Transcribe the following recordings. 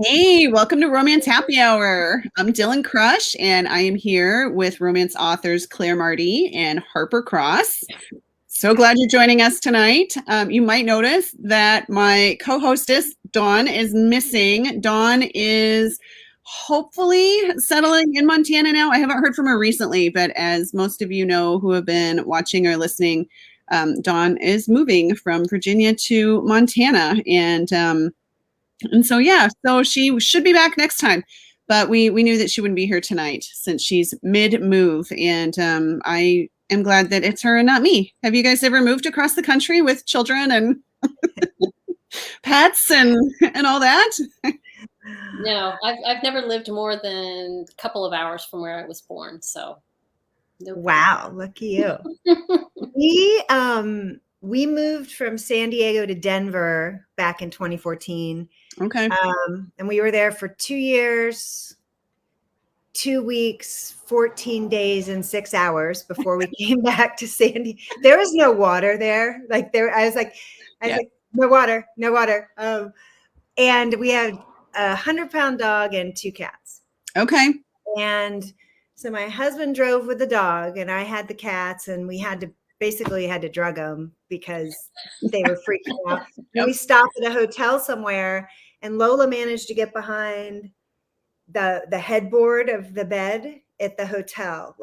Hey, welcome to Romance Happy Hour. I'm Dylann Crush, and I am here with romance authors Claire Marti and Harper Cross. So glad you're joining us tonight. You might notice that my co-hostess, Dawn, is missing. Dawn is hopefully settling in Montana now. I haven't heard from her recently, but as most of you know who have been watching or listening, Dawn is moving from Virginia to Montana, and so, yeah, so she should be back next time, but we knew that she wouldn't be here tonight since she's mid-move, and I am glad that it's her and not me. Have you guys ever moved across the country with children and pets and all that? No, I've never lived more than a couple of hours from where I was born, so. No. Wow, lucky you. We moved from San Diego to Denver back in 2014. Okay. And we were there for 2 years, 2 weeks, 14 days, and 6 hours before we came back to San Diego. There was no water there. I was like, no water. And we had a 100-pound dog and 2 cats. Okay. And so my husband drove with the dog, and I had the cats, and we had to drug them because they were freaking out. Yep. And we stopped at a hotel somewhere, and Lola managed to get behind the headboard of the bed at the hotel,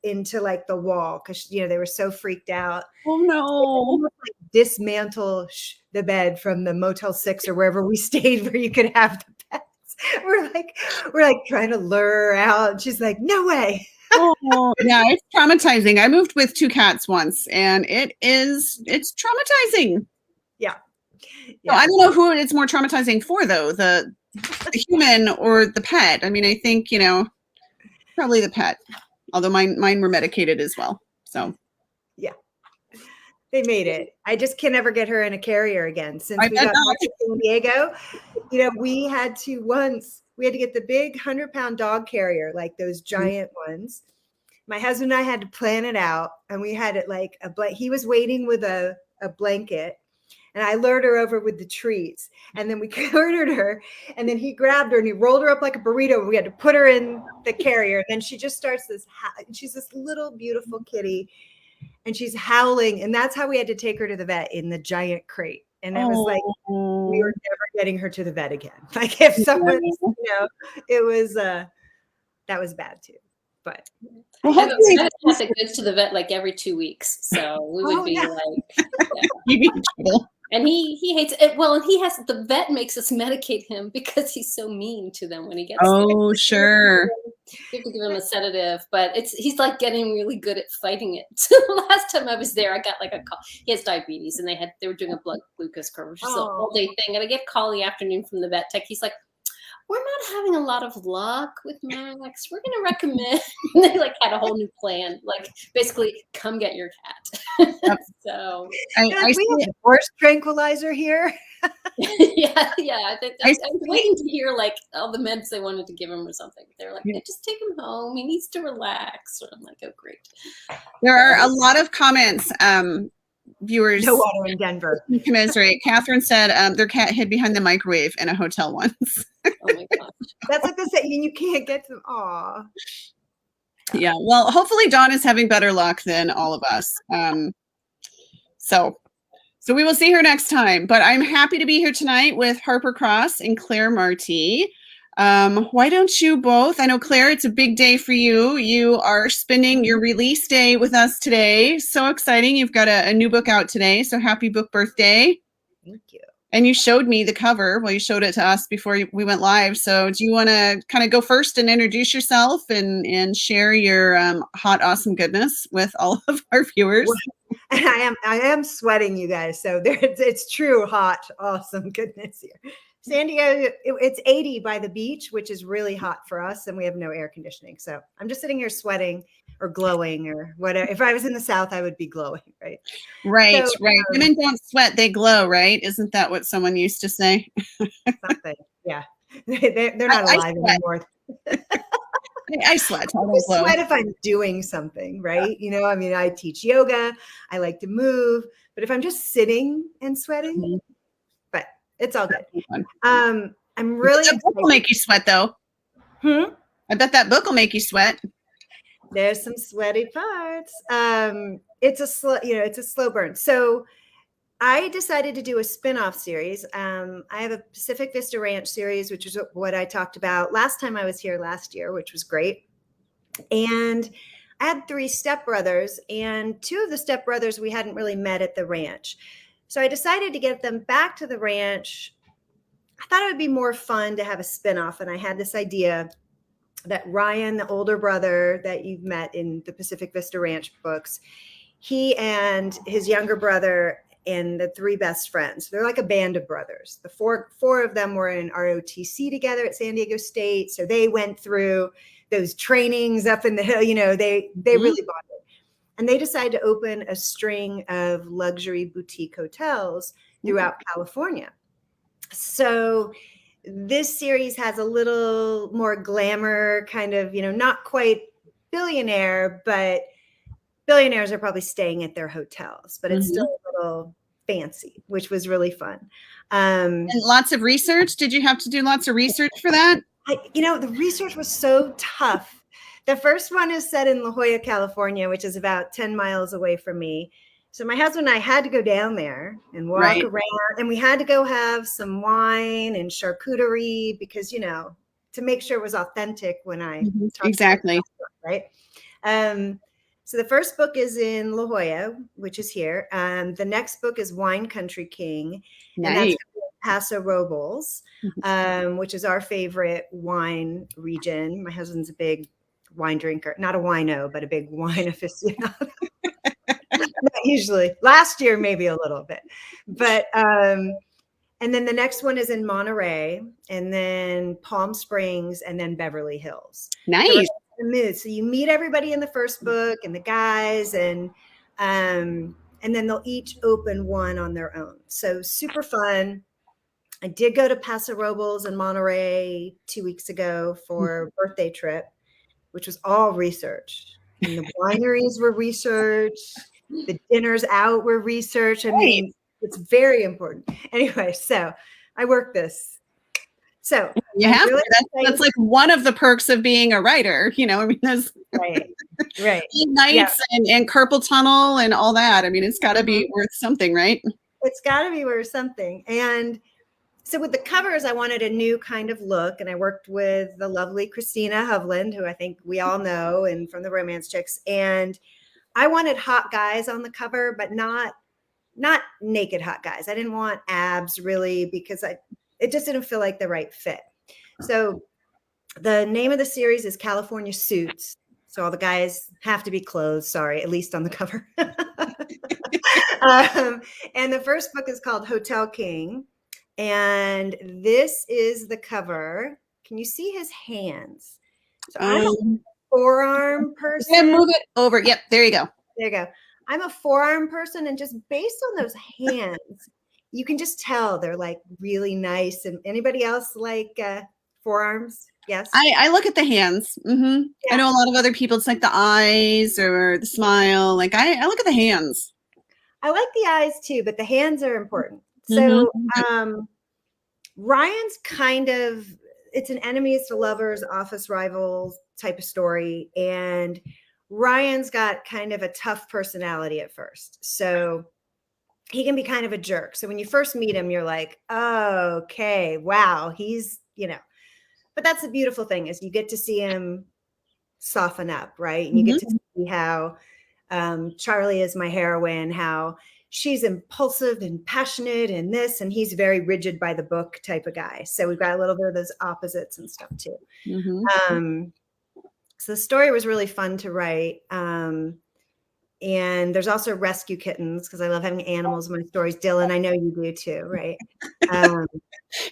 into the wall, because they were so freaked out. Oh no! Dismantle the bed from the Motel 6 or wherever we stayed, where you could have the pets. We're trying to lure her out. She's like, no way. Oh, yeah, it's traumatizing. I moved with 2 cats once, and it's traumatizing. Yeah. So I don't know who it's more traumatizing for, though, the human or the pet. I mean, I think, probably the pet, although mine were medicated as well. So yeah, they made it. I just can never get her in a carrier again. Since we got back to San Diego, we had to get the big 100-pound dog carrier, like those giant ones. My husband and I had to plan it out, and we had it he was waiting with a blanket, and I lured her over with the treats, and then we cornered her, and then he grabbed her and he rolled her up like a burrito, and we had to put her in the carrier. And then she just starts she's this little beautiful kitty, and she's howling, and that's how we had to take her to the vet, in the giant crate. And it was we were never getting her to the vet again. If someone, it was, that was bad too. But I have a cat that goes to the vet every 2 weeks. So we would be and he hates it. Well, and the vet makes us medicate him because he's so mean to them when he gets sick. Sure. You have to give him a sedative, but he's getting really good at fighting it. Last time I was there, I got a call. He has diabetes, and they were doing a blood glucose curve, which is an all-day thing. And I get a call in the afternoon from the vet tech. He's like, we're not having a lot of luck with Max. We're going to recommend. And they had a whole new plan. Basically, come get your cat. So we have a horse tranquilizer here. yeah. I was waiting to hear all the meds they wanted to give him or something. They're like, just take him home. He needs to relax. So I'm like, oh, great. There are a lot of comments. Viewers, no water in Denver. Commiserate. Catherine said their cat hid behind the microwave in a hotel once. Oh my gosh. That's like the saying, you can't get them. Aw. Yeah. Well, hopefully Dawn is having better luck than all of us. So we will see her next time. But I'm happy to be here tonight with Harper Cross and Claire Marti. Why don't you both? I know, Claire, it's a big day for you. You are spending your release day with us today. So exciting. You've got a new book out today. So happy book birthday. Thank you. And you showed me the cover. Well, you showed it to us before we went live. So do you want to kind of go first and introduce yourself and share your hot, awesome goodness with all of our viewers? I am sweating, you guys. So it's true hot, awesome goodness here. San Diego, it's 80 by the beach, which is really hot for us, and we have no air conditioning. So I'm just sitting here sweating or glowing or whatever. If I was in the South, I would be glowing, right? Right. Women don't sweat, they glow, right? Isn't that what someone used to say? Something, yeah. They're not alive anymore. I sweat. I sweat if I'm doing something, right? I teach yoga. I like to move. But if I'm just sitting and sweating, but it's all good. I'm really That book will make you sweat, though. I bet that book will make you sweat. There's some sweaty parts. It's a slow burn. So I decided to do a spin-off series. I have a Pacific Vista Ranch series, which is what I talked about last time I was here last year, which was great. And I had 3 stepbrothers, and 2 of the stepbrothers we hadn't really met at the ranch. So I decided to get them back to the ranch. I thought it would be more fun to have a spinoff, and I had this idea that Ryan, the older brother that you've met in the Pacific Vista Ranch books, he and his younger brother and the 3 best friends, they're like a band of brothers. The four of them were in ROTC together at San Diego State, so they went through those trainings up in the hill. They really bonded. And they decided to open a string of luxury boutique hotels throughout California. So this series has a little more glamour, kind of, not quite billionaire, but billionaires are probably staying at their hotels, but it's still a little fancy, which was really fun. And lots of research. Did you have to do lots of research for that? The research was so tough. The first one is set in La Jolla, California, which is about 10 miles away from me. So my husband and I had to go down there and walk around, and we had to go have some wine and charcuterie because, to make sure it was authentic when I talked exactly. About it, right? So the first book is in La Jolla, which is here. The next book is Wine Country King. Nice. And that's Paso Robles, which is our favorite wine region. My husband's a big wine drinker, not a wino, but a big wine aficionado. Not usually. Last year, maybe a little bit. But, and then the next one is in Monterey, and then Palm Springs, and then Beverly Hills. Nice. So you meet everybody in the first book and the guys, and then they'll each open one on their own. So super fun. I did go to Paso Robles and Monterey 2 weeks ago for a birthday trip, which was all research. And the wineries were researched. The dinners out were researched. I mean, it's very important. Anyway, so I worked this. So you have really that's like one of the perks of being a writer. There's right. nights and carpal tunnel and all that. I mean, it's got to be worth something, right? It's got to be worth something. And so with the covers, I wanted a new kind of look, and I worked with the lovely Christina Hovland, who I think we all know, and from the Romance Chicks. And I wanted hot guys on the cover, but not naked hot guys. I didn't want abs really, because it just didn't feel like the right fit. So the name of the series is California Suits. So all the guys have to be clothed, sorry, at least on the cover. And the first book is called Hotel King. And this is the cover. Can you see his hands? So I'm a forearm person. Yeah, move it over. Yep, there you go. There you go. I'm a forearm person, and just based on those hands, you can just tell they're like really nice. And anybody else like forearms? Yes. I look at the hands. Yeah. I know a lot of other people, it's like the eyes or the smile. Like I look at the hands. I like the eyes too, but the hands are important. So Ryan's kind of, it's an enemies to lovers, office rivals type of story. And Ryan's got kind of a tough personality at first. So he can be kind of a jerk. So when you first meet him, you're like, oh, okay, wow, he's, but that's the beautiful thing is you get to see him soften up, right? And you get to see how Charlie is my heroine, how she's impulsive and passionate and this, and he's very rigid by the book type of guy. So we've got a little bit of those opposites and stuff too. So the story was really fun to write. And there's also rescue kittens because I love having animals in my stories. Dylan, I know you do too, right?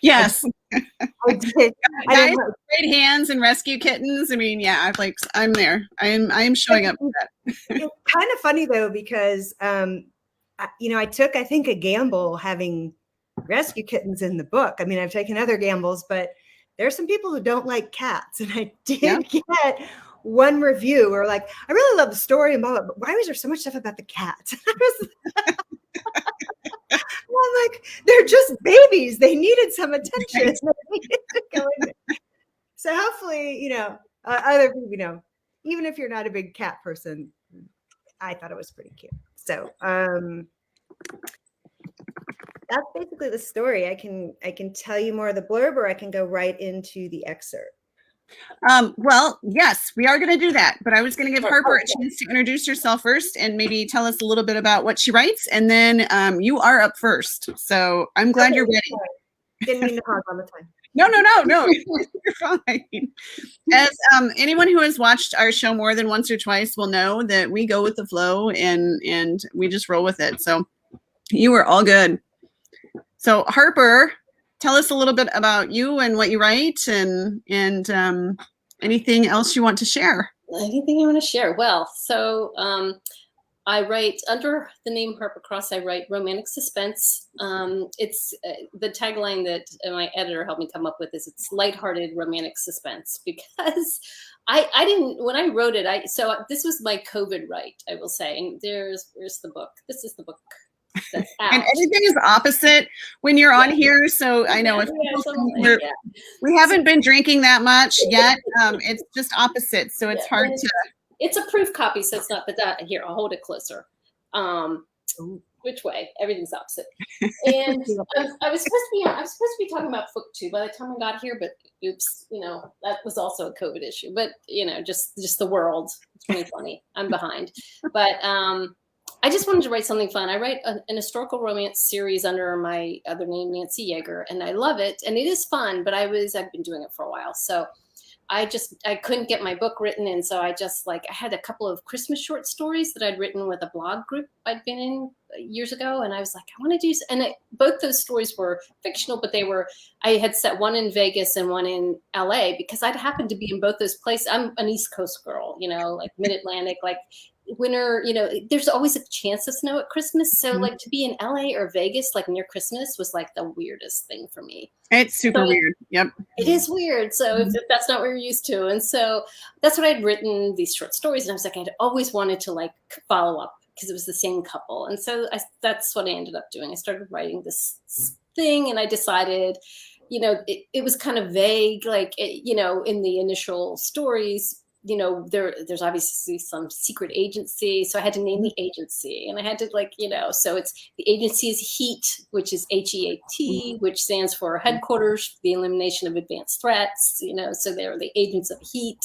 Yes. I great hands and rescue kittens. I mean, yeah, I'm there. I'm showing up for that. It's kind of funny though, because I took, I think, a gamble having rescue kittens in the book. I mean, I've taken other gambles, but there's some people who don't like cats. And I did get one review where like, I really love the story and blah, blah, but why was there so much stuff about the cats? I'm like, they're just babies. They needed some attention. So hopefully, other people, even if you're not a big cat person, I thought it was pretty cute. So that's basically the story. I can tell you more of the blurb, or I can go right into the excerpt. Well, yes, we are going to do that, but I was going to give Harper a chance to introduce herself first and maybe tell us a little bit about what she writes, and then you are up first. So I'm glad you're ready. Sorry. Didn't mean to hog on the time. No, you're fine. As anyone who has watched our show more than once or twice will know that we go with the flow and we just roll with it. So you are all good. So Harper, tell us a little bit about you and what you write, and anything else you want to share. Anything I want to share? Well, so I write under the name Harper Cross. I write romantic suspense. It's the tagline that my editor helped me come up with is it's lighthearted romantic suspense, because I didn't, when I wrote it, so this was my COVID write, I will say. And where's the book? This is the book. That's out. And everything is opposite when you're on here. So I know we haven't been drinking that much yet. It's just opposite. So it's hard to. It's a proof copy, so it's not. But here, I'll hold it closer. Which way? Everything's opposite. And I was supposed to be talking about book 2 by the time I got here, but oops, that was also a COVID issue. But just the world, 2020. I'm behind. But I just wanted to write something fun. I write an historical romance series under my other name, Nancy Yeager, and I love it. And it is fun, but I've been doing it for a while. So I couldn't get my book written. And so I had a couple of Christmas short stories that I'd written with a blog group I'd been in years ago. And I was like, I want to do, both those stories were fictional, but I had set one in Vegas and one in LA because I'd happened to be in both those places. I'm an East Coast girl, like mid-Atlantic, like winter, there's always a chance of snow at Christmas. So like to be in LA or Vegas, like near Christmas was like the weirdest thing for me. It's super weird. Yep. It is weird. So if that's not what you're used to. And so that's what I'd written, these short stories. And I was like, I'd always wanted to like follow up because it was the same couple. And so that's what I ended up doing. I started writing this thing and I decided, it was kind of vague, like, in the initial stories, there's obviously some secret agency. So I had to name the agency and I had to so it's the agency is HEAT, which is HEAT, which stands for Headquarters, the Elimination of Advanced Threats, so they're the agents of HEAT.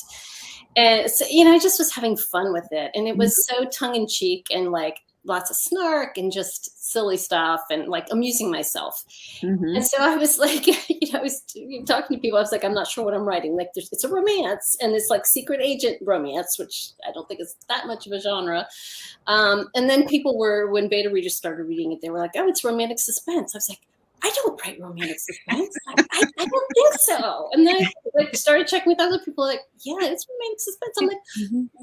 And so, I just was having fun with it. And it was so tongue in cheek and like lots of snark and just silly stuff and like amusing myself. And so I was like, I was talking to people. I was like, I'm not sure what I'm writing. Like it's a romance and it's like secret agent romance, which I don't think is that much of a genre. And then when beta readers started reading it, they were like, oh, it's romantic suspense. I was like, I don't write romantic suspense. I don't think so. And then I started checking with other people like, yeah, it's romantic suspense. I'm like,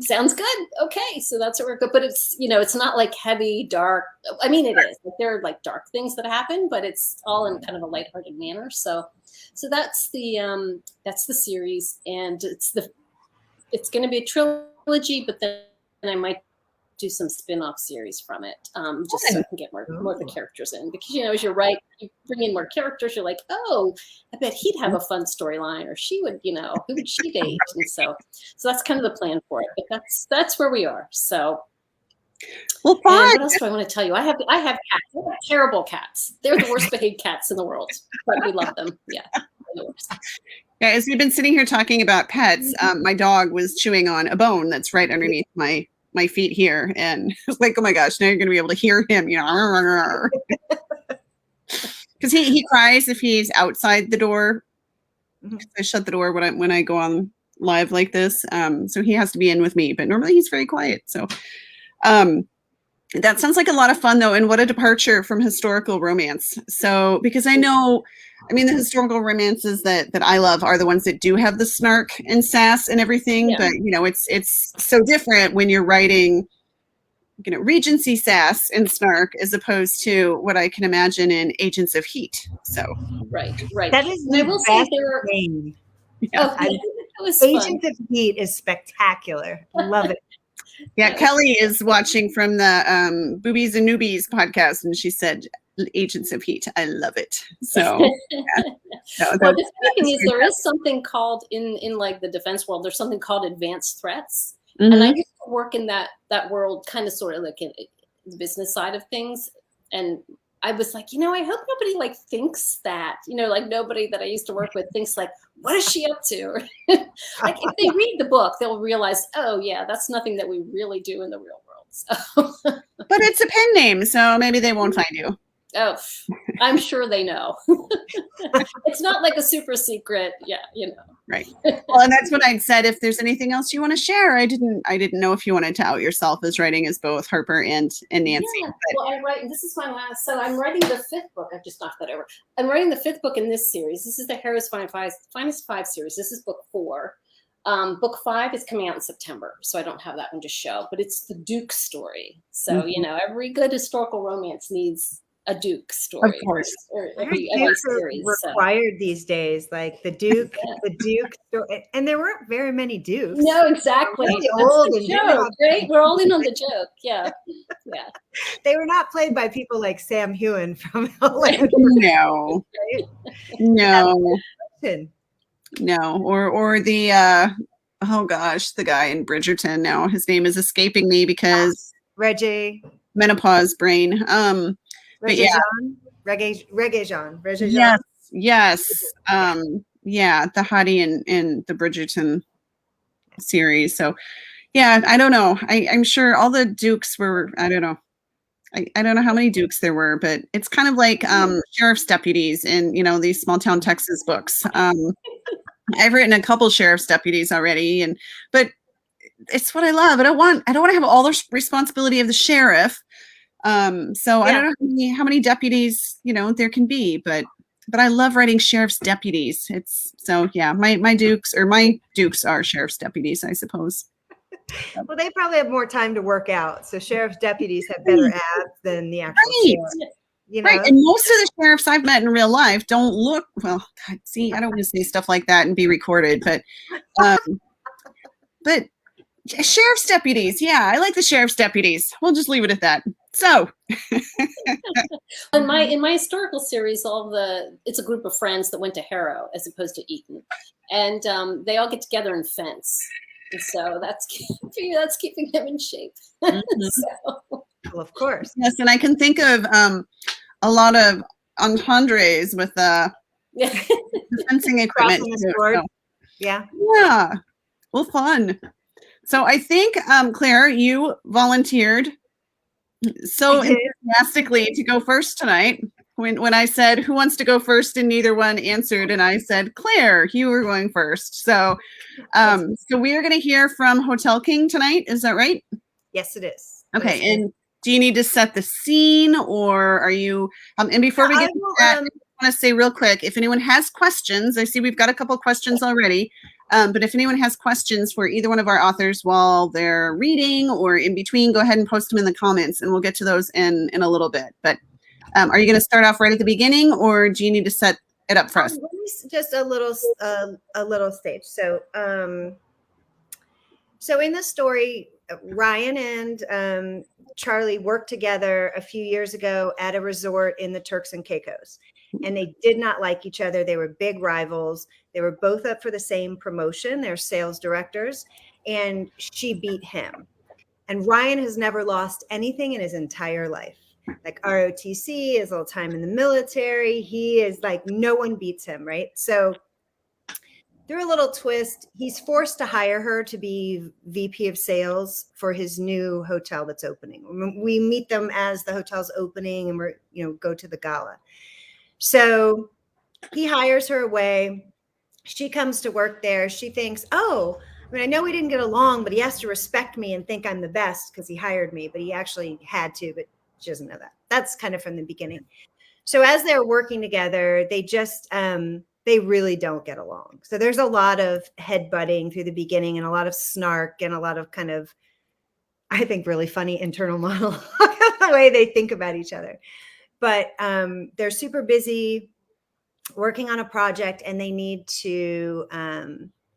sounds good. Okay. So that's what we're good. But it's, it's not like heavy, dark. I mean, it is. Like, there are like dark things that happen, but it's all in kind of a lighthearted manner. So that's the series. And it's going to be a trilogy, but then I might do some spin-off series from it, just so I can get more of the characters in. Because as you write, you bring in more characters. You're like, oh, I bet he'd have a fun storyline, or she would, who would she date? And so that's kind of the plan for it. But that's where we are. So, well, fine. What else do I want to tell you? I have cats. I have terrible cats. They're the worst behaved cats in the world, but we love them. Yeah. Yeah, as we've been sitting here talking about pets, my dog was chewing on a bone that's right underneath my feet here, and it's like, oh my gosh, now you're gonna be able to hear him, because he cries if he's outside the door. I shut the door when I go on live like this, so he has to be in with me, but normally he's very quiet. So that sounds like a lot of fun though, and what a departure from historical romance. So because the historical romances that I love are the ones that do have the snark and sass and everything. Yeah. But, it's so different when you're writing, Regency sass and snark as opposed to what I can imagine in Agents of Heat. So right. That is the best thing. Yeah. Agents of Heat is spectacular. I love it. Yeah, Kelly is watching from the Boobies and Newbies podcast, and she said, Agents of Heat. I love it. So yeah. Well, the funny thing is there is something called in like the defense world, there's something called advanced threats. Mm-hmm. And I used to work in that world, kind of sort of like in the business side of things. And I was like, I hope nobody like thinks that, like nobody that I used to work with thinks like, what is she up to? Like if they read the book, they'll realize, oh yeah, that's nothing that we really do in the real world. So. But it's a pen name, so maybe they won't find you. Oh, I'm sure they know. It's not like a super secret. Yeah, Right. Well, and that's what I'd said. If there's anything else you want to share, I didn't know if you wanted to out yourself as writing as both Harper and Nancy. Yeah. Well, I write. This is my last. So I'm writing the 5th book. I've just knocked that over. I'm writing the 5th book in this series. This is the Harrow's Finest 5 series. This is book 4. Book 5 is coming out in September, so I don't have that one to show. But it's the Duke story. So every good historical romance needs a Duke story. Of course. Or Dukes series, are required these days, like the Duke, the Duke story. And there weren't very many Dukes. No, exactly. Old and joke, right? We're all in on the joke. Yeah. Yeah. They were not played by people like Sam Heughan from Atlanta. No. Right? No. No. Or the oh gosh, the guy in Bridgerton now. His name is escaping me because Reggie. Menopause brain. But yeah. Reggae Jean. Yes. Yeah, the hottie in the Bridgerton series. So yeah, I don't know. I'm sure all the Dukes were, I don't know. I don't know how many Dukes there were, but it's kind of like sheriff's deputies in, these small town Texas books. I've written a couple sheriff's deputies already, but it's what I love. I don't want to have all the responsibility of the sheriff. So I don't know how many deputies, there can be, but I love writing sheriff's deputies. My Dukes are sheriff's deputies, I suppose. Well, they probably have more time to work out. So sheriff's deputies have better abs than the actual sheriff. Right. And most of the sheriffs I've met in real life don't look, well, see, I don't want to say stuff like that and be recorded, but sheriff's deputies. Yeah, I like the sheriff's deputies. We'll just leave it at that. So in my historical series, it's a group of friends that went to Harrow as opposed to Eton. And they all get together and fence. And so that's keeping them in shape. Well, of course. Yes, and I can think of a lot of entendres with the fencing equipment. So. Yeah. Yeah. Well, fun. So I think, Claire, you volunteered so enthusiastically to go first tonight. When I said, who wants to go first, and neither one answered, and I said, Claire, you were going first. So we are going to hear from Hotel King tonight. Is that right? Yes, it is. Okay. And do you need to set the scene, or are you, and before we get to that, I want to say real quick, if anyone has questions, I see we've got a couple of questions already. But if anyone has questions for either one of our authors while they're reading or in between, go ahead and post them in the comments, and we'll get to those in a little bit. But are you going to start off right at the beginning, or do you need to set it up for us? Just a little stage. So in the story, Ryan and Charlie worked together a few years ago at a resort in the Turks and Caicos. And they did not like each other. They were big rivals. They were both up for the same promotion. They're sales directors. And she beat him. And Ryan has never lost anything in his entire life. Like ROTC, his little time in the military. He is like, no one beats him, right? So through a little twist, he's forced to hire her to be VP of sales for his new hotel that's opening. We meet them as the hotel's opening, and we're, go to the gala. So he hires her away. She comes to work there. She thinks, I know we didn't get along, but he has to respect me and think I'm the best because he hired me, but he actually had to, but she doesn't know that. That's kind of from the beginning. So as they're working together, they just, they really don't get along. So there's a lot of headbutting through the beginning and a lot of snark and a lot of kind of, I think, really funny internal monologue, the way they think about each other. But they're super busy working on a project, and they need to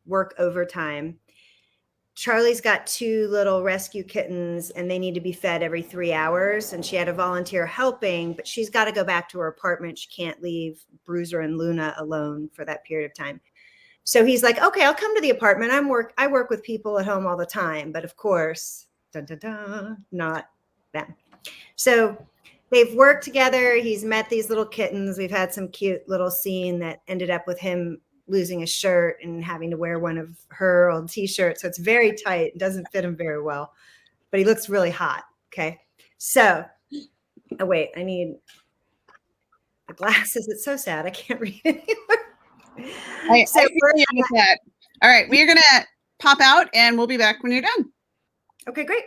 work overtime. Charlie's got 2 little rescue kittens and they need to be fed every 3 hours. And she had a volunteer helping, but she's got to go back to her apartment. She can't leave Bruiser and Luna alone for that period of time. So he's like, okay, I'll come to the apartment. I work with people at home all the time, but of course, dun, dun, dun, not them. So they've worked together. He's met these little kittens. We've had some cute little scene that ended up with him losing his shirt and having to wear one of her old t-shirts. So it's very tight. It doesn't fit him very well, but he looks really hot. Okay. So, oh wait, I need the glasses. It's so sad. I can't read anymore. With that. All right. We are going to pop out and we'll be back when you're done. Okay, great.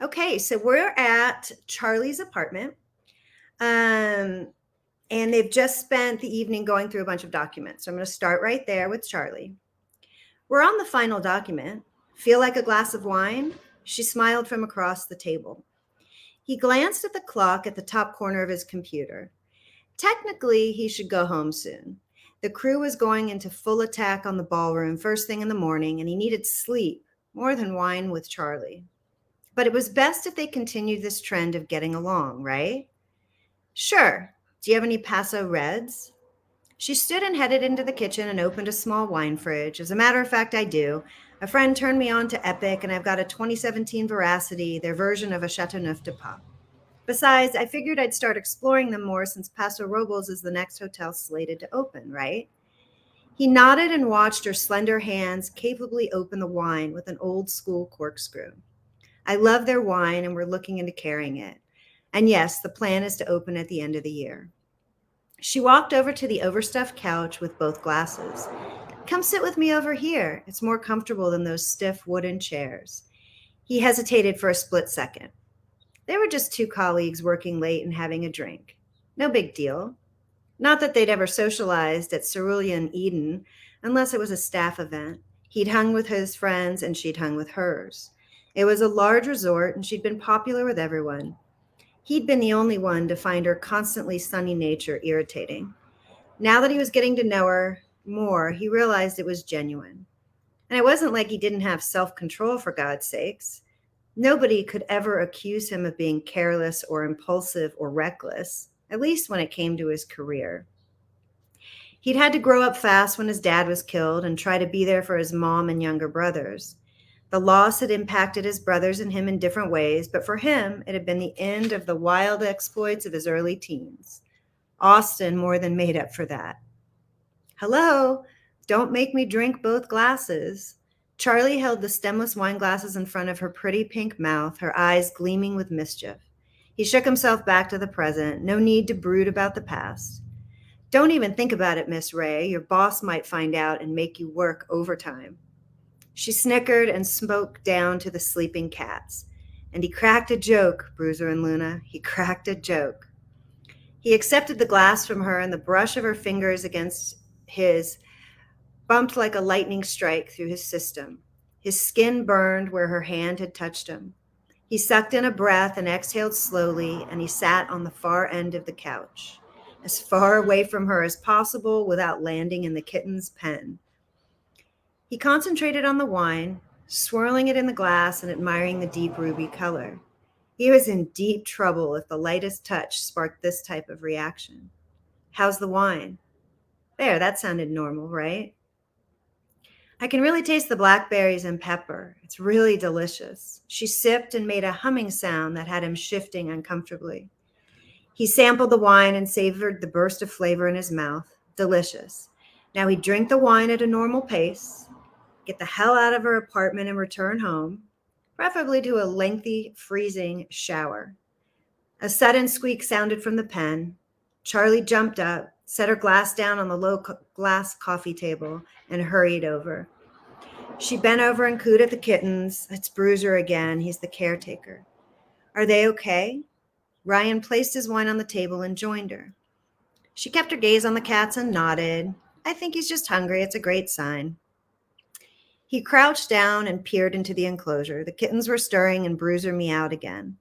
Okay. So we're at Charlie's apartment. And they've just spent the evening going through a bunch of documents. So I'm going to start right there with Charlie. We're on the final document. Feel like a glass of wine? She smiled from across the table. He glanced at the clock at the top corner of his computer. Technically, he should go home soon. The crew was going into full attack on the ballroom first thing in the morning, and he needed sleep more than wine with Charlie. But it was best if they continued this trend of getting along, right? Sure. Do you have any Paso Reds? She stood and headed into the kitchen and opened a small wine fridge. As a matter of fact, I do. A friend turned me on to Epic, and I've got a 2017 Veracity, their version of a Chateauneuf de Pape. Besides, I figured I'd start exploring them more since Paso Robles is the next hotel slated to open, right? He nodded and watched her slender hands capably open the wine with an old-school corkscrew. I love their wine, and we're looking into carrying it. And yes, the plan is to open at the end of the year. She walked over to the overstuffed couch with both glasses. Come sit with me over here. It's more comfortable than those stiff wooden chairs. He hesitated for a split second. They were just 2 colleagues working late and having a drink. No big deal. Not that they'd ever socialized at Cerulean Eden, unless it was a staff event. He'd hung with his friends and she'd hung with hers. It was a large resort and she'd been popular with everyone. He'd been the only one to find her constantly sunny nature irritating. Now that he was getting to know her more, he realized it was genuine. And it wasn't like he didn't have self-control, for God's sakes. Nobody could ever accuse him of being careless or impulsive or reckless, at least when it came to his career. He'd had to grow up fast when his dad was killed and try to be there for his mom and younger brothers. The loss had impacted his brothers and him in different ways, but for him, it had been the end of the wild exploits of his early teens. Austin more than made up for that. Hello, don't make me drink both glasses. Charlie held the stemless wine glasses in front of her pretty pink mouth, her eyes gleaming with mischief. He shook himself back to the present. No need to brood about the past. Don't even think about it, Miss Ray. Your boss might find out and make you work overtime. She snickered and spoke down to the sleeping cats. And he cracked a joke, Bruiser and Luna. He cracked a joke. He accepted the glass from her, and the brush of her fingers against his bumped like a lightning strike through his system. His skin burned where her hand had touched him. He sucked in a breath and exhaled slowly, and he sat on the far end of the couch, as far away from her as possible without landing in the kitten's pen. He concentrated on the wine, swirling it in the glass and admiring the deep ruby color. He was in deep trouble if the lightest touch sparked this type of reaction. How's the wine? There, that sounded normal, right? I can really taste the blackberries and pepper. It's really delicious. She sipped and made a humming sound that had him shifting uncomfortably. He sampled the wine and savored the burst of flavor in his mouth. Delicious. Now he'd drink the wine at a normal pace, get the hell out of her apartment and return home, preferably to a lengthy, freezing shower. A sudden squeak sounded from the pen. Charlie jumped up, set her glass down on the low glass coffee table, and hurried over. She bent over and cooed at the kittens. It's Bruiser again. He's the caretaker. Are they okay? Ryan placed his wine on the table and joined her. She kept her gaze on the cats and nodded. I think he's just hungry. It's a great sign. He crouched down and peered into the enclosure. The kittens were stirring and Bruiser meowed again.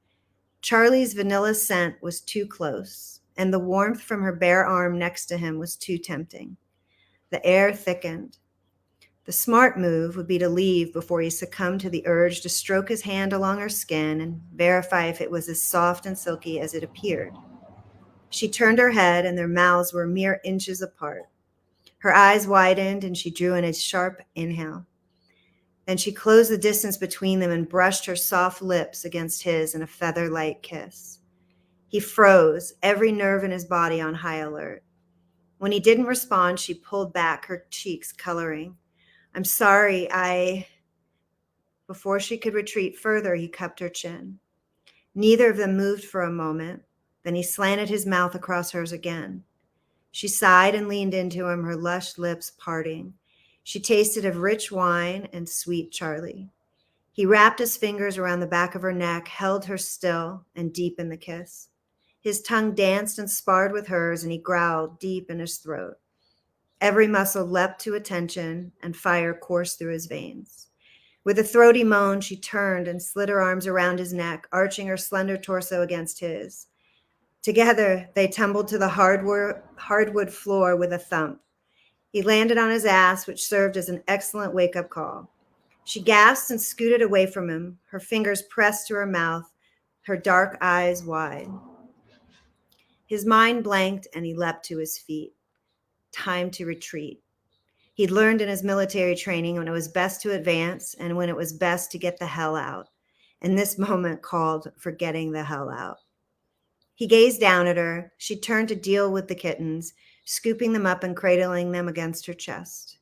Charlie's vanilla scent was too close, and the warmth from her bare arm next to him was too tempting. The air thickened. The smart move would be to leave before he succumbed to the urge to stroke his hand along her skin and verify if it was as soft and silky as it appeared. She turned her head, and their mouths were mere inches apart. Her eyes widened, and she drew in a sharp inhale. Then she closed the distance between them and brushed her soft lips against his in a feather-light kiss. He froze, every nerve in his body on high alert. When he didn't respond, she pulled back, her cheeks coloring. "I'm sorry, Before she could retreat further, he cupped her chin. Neither of them moved for a moment. Then he slanted his mouth across hers again. She sighed and leaned into him, her lush lips parting. She tasted of rich wine and sweet Charlie. He wrapped his fingers around the back of her neck, held her still, and deepened the kiss. His tongue danced and sparred with hers, and he growled deep in his throat. Every muscle leapt to attention, and fire coursed through his veins. With a throaty moan, she turned and slid her arms around his neck, arching her slender torso against his. Together, they tumbled to the hardwood floor with a thump. He landed on his ass, which served as an excellent wake-up call. She gasped and scooted away from him, her fingers pressed to her mouth, her dark eyes wide. His mind blanked, and he leapt to his feet. Time to retreat. He'd learned in his military training when it was best to advance and when it was best to get the hell out. And this moment called for getting the hell out. He gazed down at her. She turned to deal with the kittens, scooping them up and cradling them against her chest.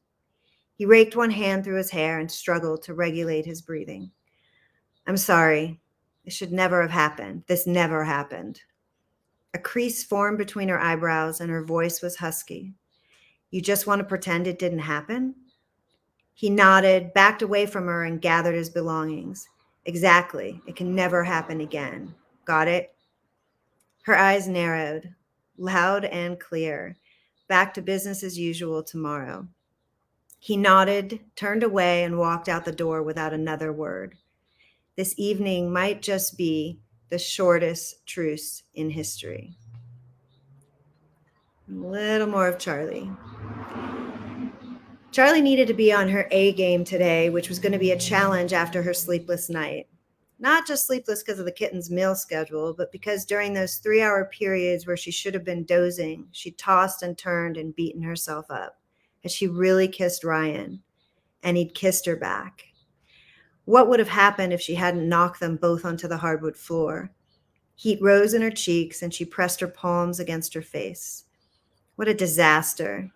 He raked one hand through his hair and struggled to regulate his breathing. "I'm sorry. It should never have happened. This never happened." A crease formed between her eyebrows, and her voice was husky. "You just want to pretend it didn't happen?" He nodded, backed away from her, and gathered his belongings. "Exactly. It can never happen again. Got it?" Her eyes narrowed, loud and clear. Back to business as usual tomorrow. He nodded, turned away, and walked out the door without another word. This evening might just be the shortest truce in history. A little more of Charlie. Charlie needed to be on her A game today, which was going to be a challenge after her sleepless night. Not just sleepless because of the kitten's meal schedule, but because during those 3-hour periods where she should have been dozing, she tossed and turned and beaten herself up. Had she really kissed Ryan? And he'd kissed her back. What would have happened if she hadn't knocked them both onto the hardwood floor? Heat rose in her cheeks, and she pressed her palms against her face. What a disaster.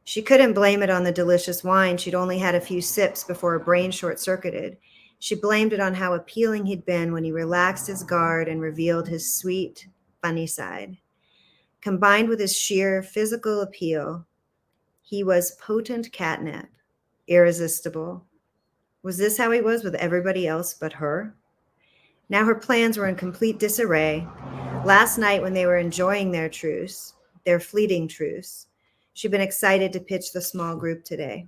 She couldn't blame it on the delicious wine. She'd only had a few sips before her brain short-circuited. She blamed it on how appealing he'd been when he relaxed his guard and revealed his sweet, funny side. Combined with his sheer physical appeal, he was potent catnip, irresistible. Was this how he was with everybody else but her? Now her plans were in complete disarray. Last night, when they were enjoying their truce, their fleeting truce, she'd been excited to pitch the small group today.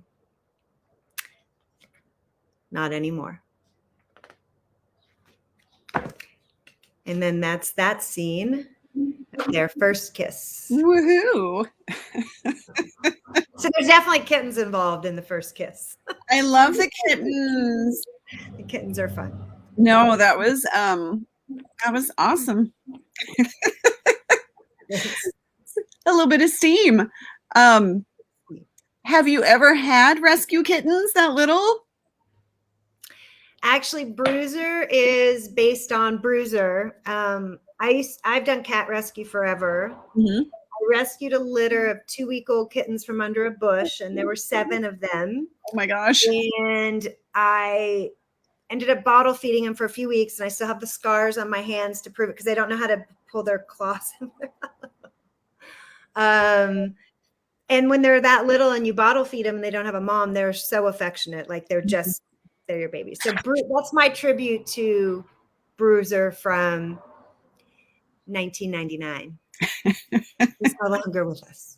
Not anymore. And then that's that scene of their first kiss. Woohoo! So there's definitely kittens involved in the first kiss. I love the kittens. The kittens are fun. No, that was awesome. A little bit of steam. Have you ever had rescue kittens that little? Actually, Bruiser is based on Bruiser. I've done cat rescue forever. Mm-hmm. I rescued a litter of 2-week-old kittens from under a bush, and there were 7 of them. Oh my gosh. And I ended up bottle feeding them for a few weeks, and I still have the scars on my hands to prove it because they don't know how to pull their claws in their mouth. And when they're that little and you bottle feed them and they don't have a mom, they're so affectionate. Like they're your babies. So that's my tribute to Bruiser from 1999. He's no longer with us.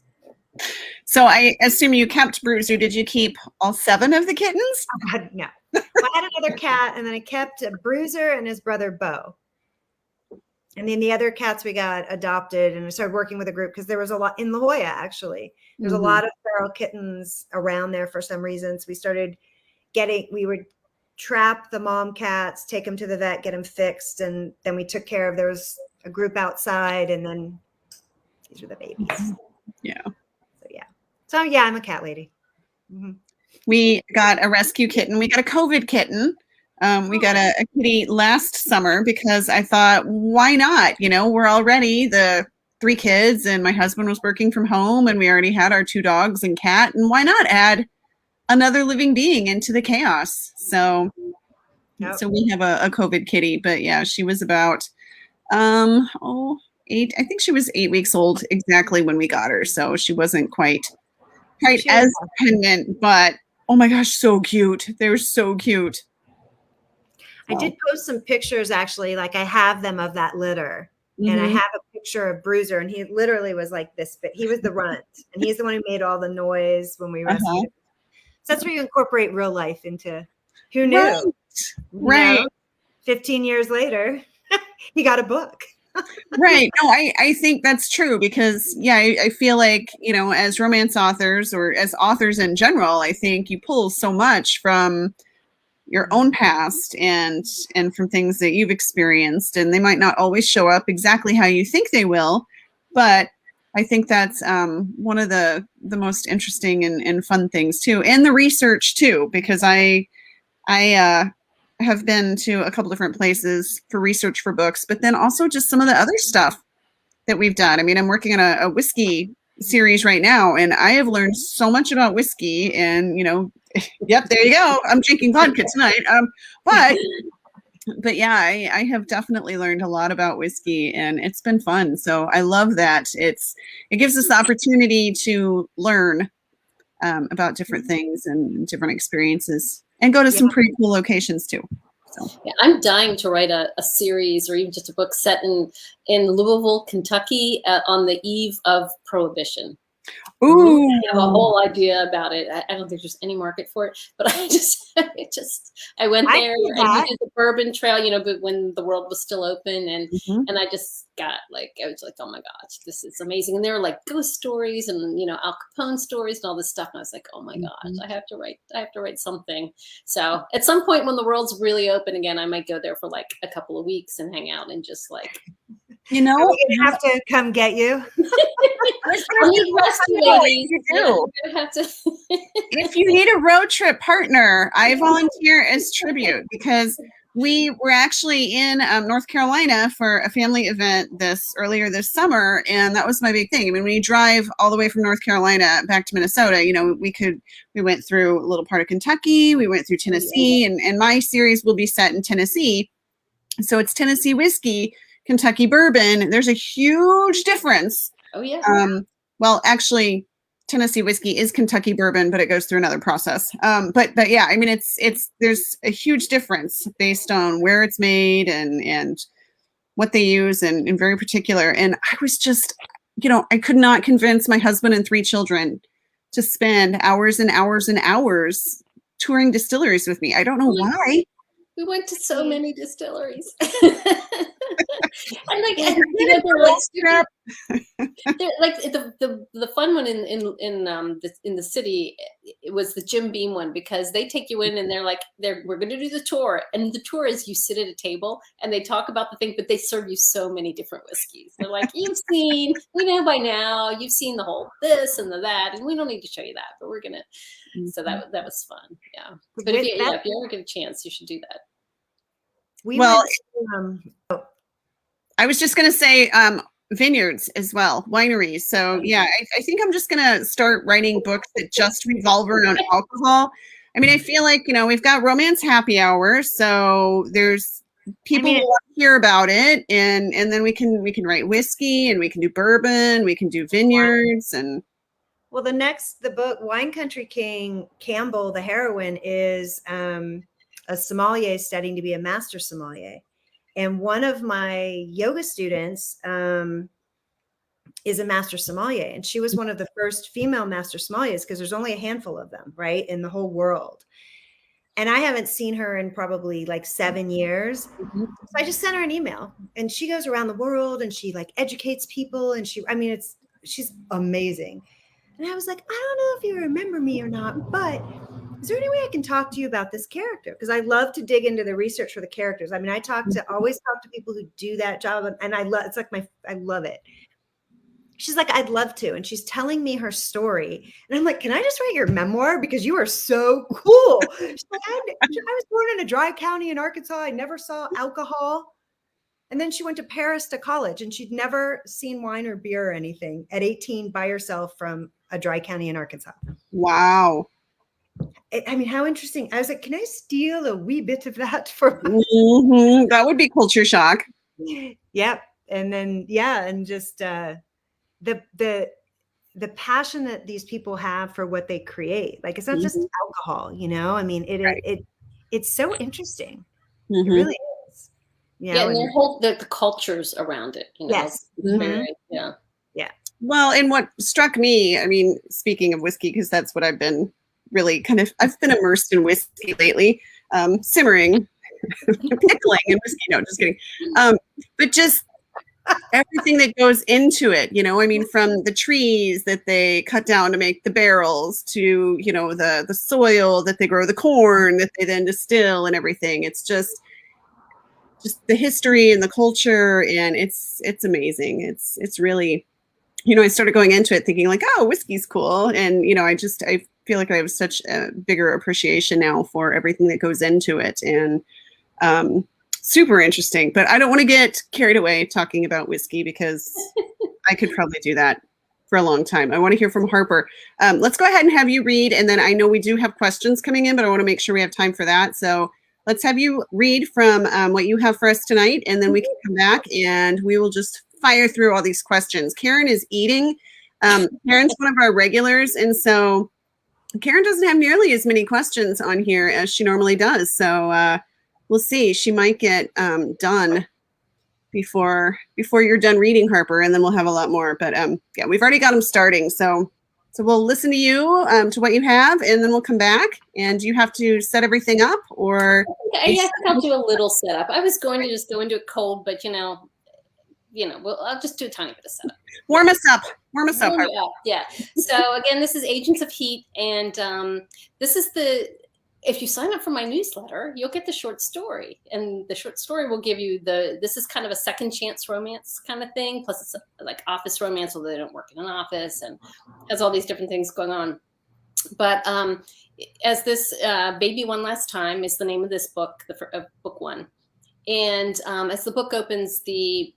So I assume you kept Bruiser. Did you keep all 7 of the kittens? No. I had another cat, and then I kept a Bruiser and his brother Bo. And then the other cats we got adopted, and I started working with a group because there was a lot in La Jolla, actually. There's a lot of feral kittens around there for some reason. So we would trap the mom cats, take them to the vet, get them fixed. And then we took care of, there was a group outside, and then these are the babies. Yeah. So yeah, I'm a cat lady. Mm-hmm. We got a rescue kitten. We got a COVID kitten. We got a kitty last summer because I thought, why not? We're already the 3 kids, and my husband was working from home, and we already had our 2 dogs and cat, and why not add another living being into the chaos? So we have a COVID kitty, but yeah, she was about 8. I think she was 8 weeks old exactly when we got her, so she wasn't quite as dependent, but oh my gosh, so cute. They're so cute. I did post some pictures, actually, like I have them of that litter. Mm-hmm. And I have a picture of Bruiser, and he literally was like this big. He was the runt, and he's the one who made all the noise when we rescued him. So that's where you incorporate real life into, who knew? Right. 15 years later, he got a book. Right. No, I think that's true because, yeah, I feel like, as romance authors or as authors in general, I think you pull so much from your own past and from things that you've experienced, and they might not always show up exactly how you think they will, but I think that's one of the most interesting and fun things too, and the research too, because I have been to a couple different places for research for books, but then also just some of the other stuff that we've done. I mean, I'm working on a whiskey series right now, and I have learned so much about whiskey, and yep, there you go. I'm drinking vodka tonight. But yeah, I have definitely learned a lot about whiskey, and it's been fun. So I love that it gives us the opportunity to learn about different things and different experiences, and go to some pretty cool locations too. So. Yeah, I'm dying to write a series or even just a book set in Louisville, Kentucky, on the eve of Prohibition. Ooh. I have a whole idea about it. I don't think there's any market for it, but I went there and we did the Bourbon Trail, but when the world was still open, and I just got I was like, oh my gosh, this is amazing. And there were like ghost stories and Al Capone stories and all this stuff, and I was like, oh my gosh, I have to write something. So at some point when the world's really open again, I might go there for like a couple of weeks and hang out and just like. Are we gonna have to come get you? I need rescue ladies. You do. If you need a road trip partner, I volunteer as tribute, because we were actually in North Carolina for a family event earlier this summer, and that was my big thing. I mean, when you drive all the way from North Carolina back to Minnesota, we went through a little part of Kentucky, we went through Tennessee, and my series will be set in Tennessee. So it's Tennessee whiskey, Kentucky bourbon. There's a huge difference. Oh yeah. Well, actually, Tennessee whiskey is Kentucky bourbon, but it goes through another process. But yeah, I mean, there's a huge difference based on where it's made and what they use, and very particular. And I was just, I could not convince my husband and 3 children to spend hours and hours and hours touring distilleries with me. I don't know why. We went to so many distilleries. And the fun one in the city, it was the Jim Beam one, because they take you in and we're going to do the tour, and the tour is you sit at a table and they talk about the thing, but they serve you so many different whiskeys. They're like, we know by now, you've seen the whole this and the that, and we don't need to show you that, but we're gonna. So that was fun, yeah. But if you ever get a chance, you should do that. I was just going to say vineyards as well, wineries. So yeah, I think I'm just going to start writing books that just revolve around alcohol. I mean, I feel like, we've got romance happy hour, so there's people who want to hear about it, and then we can write whiskey, and we can do bourbon, we can do vineyards, and. Well, the book Wine Country King, Campbell, the heroine, is a sommelier studying to be a master sommelier. And one of my yoga students is a master sommelier. And she was one of the first female master sommeliers, because there's only a handful of them, right, in the whole world. And I haven't seen her in probably like 7 years. So I just sent her an email, and she goes around the world and she educates people. And she's amazing. And I was like, I don't know if you remember me or not, but is there any way I can talk to you about this character? Because I love to dig into the research for the characters. I mean, always talk to people who do that job, and I love, I love it. She's like, I'd love to. And she's telling me her story. And I'm like, can I just write your memoir? Because you are so cool. She's like, I was born in a dry county in Arkansas. I never saw alcohol. And then she went to Paris to college, and she'd never seen wine or beer or anything at 18 by herself from a dry county in Arkansas. Wow. I mean, how interesting. I was like, can I steal a wee bit of that for That would be culture shock. Yep. And then, and just the passion that these people have for what they create. Like, it's not just alcohol, you know? I mean, it's so interesting. It really is. You know, and their whole the cultures around it, you know. Yes. Yeah. Well, and what struck me, I mean, speaking of whiskey, because that's what I've been really I've been immersed in whiskey lately, simmering, pickling and whiskey. No, just kidding. But just everything that goes into it, you know, I mean, from the trees that they cut down to make the barrels to, you know, the soil that they grow the corn that they then distill and everything. It's just the history and the culture, and it's amazing. It's really, you know, I started going into it thinking like, oh, whiskey's cool. And, you know, I feel like I have such a bigger appreciation now for everything that goes into it. And super interesting. But I don't want to get carried away talking about whiskey, because I could probably do that for a long time. I want to hear from Harper. Let's go ahead and have you read. And then I know we do have questions coming in, but I want to make sure we have time for that. So let's have you read from what you have for us tonight, and then we can come back and we will just fire through all these questions. Karen is eating. Karen's one of our regulars, and so Karen doesn't have nearly as many questions on here as she normally does. So we'll see. She might get done before you're done reading, Harper, and then we'll have a lot more. But yeah, we've already got them starting. So we'll listen to you, to what you have, and then we'll come back. And you have to set everything up, or? I think I'll do a little setup. I was going to just go into it cold, but you know, well, I'll just do a tiny bit of setup. Warm us up, Harper. Yeah. So again, this is Agents of Heat, and this is if you sign up for my newsletter, you'll get the short story, and the short story will give you this is kind of a second chance romance kind of thing. Plus it's like office romance, although they don't work in an office, and has all these different things going on. But as this Baby One Last Time is the name of this book, book one. And as the book opens, the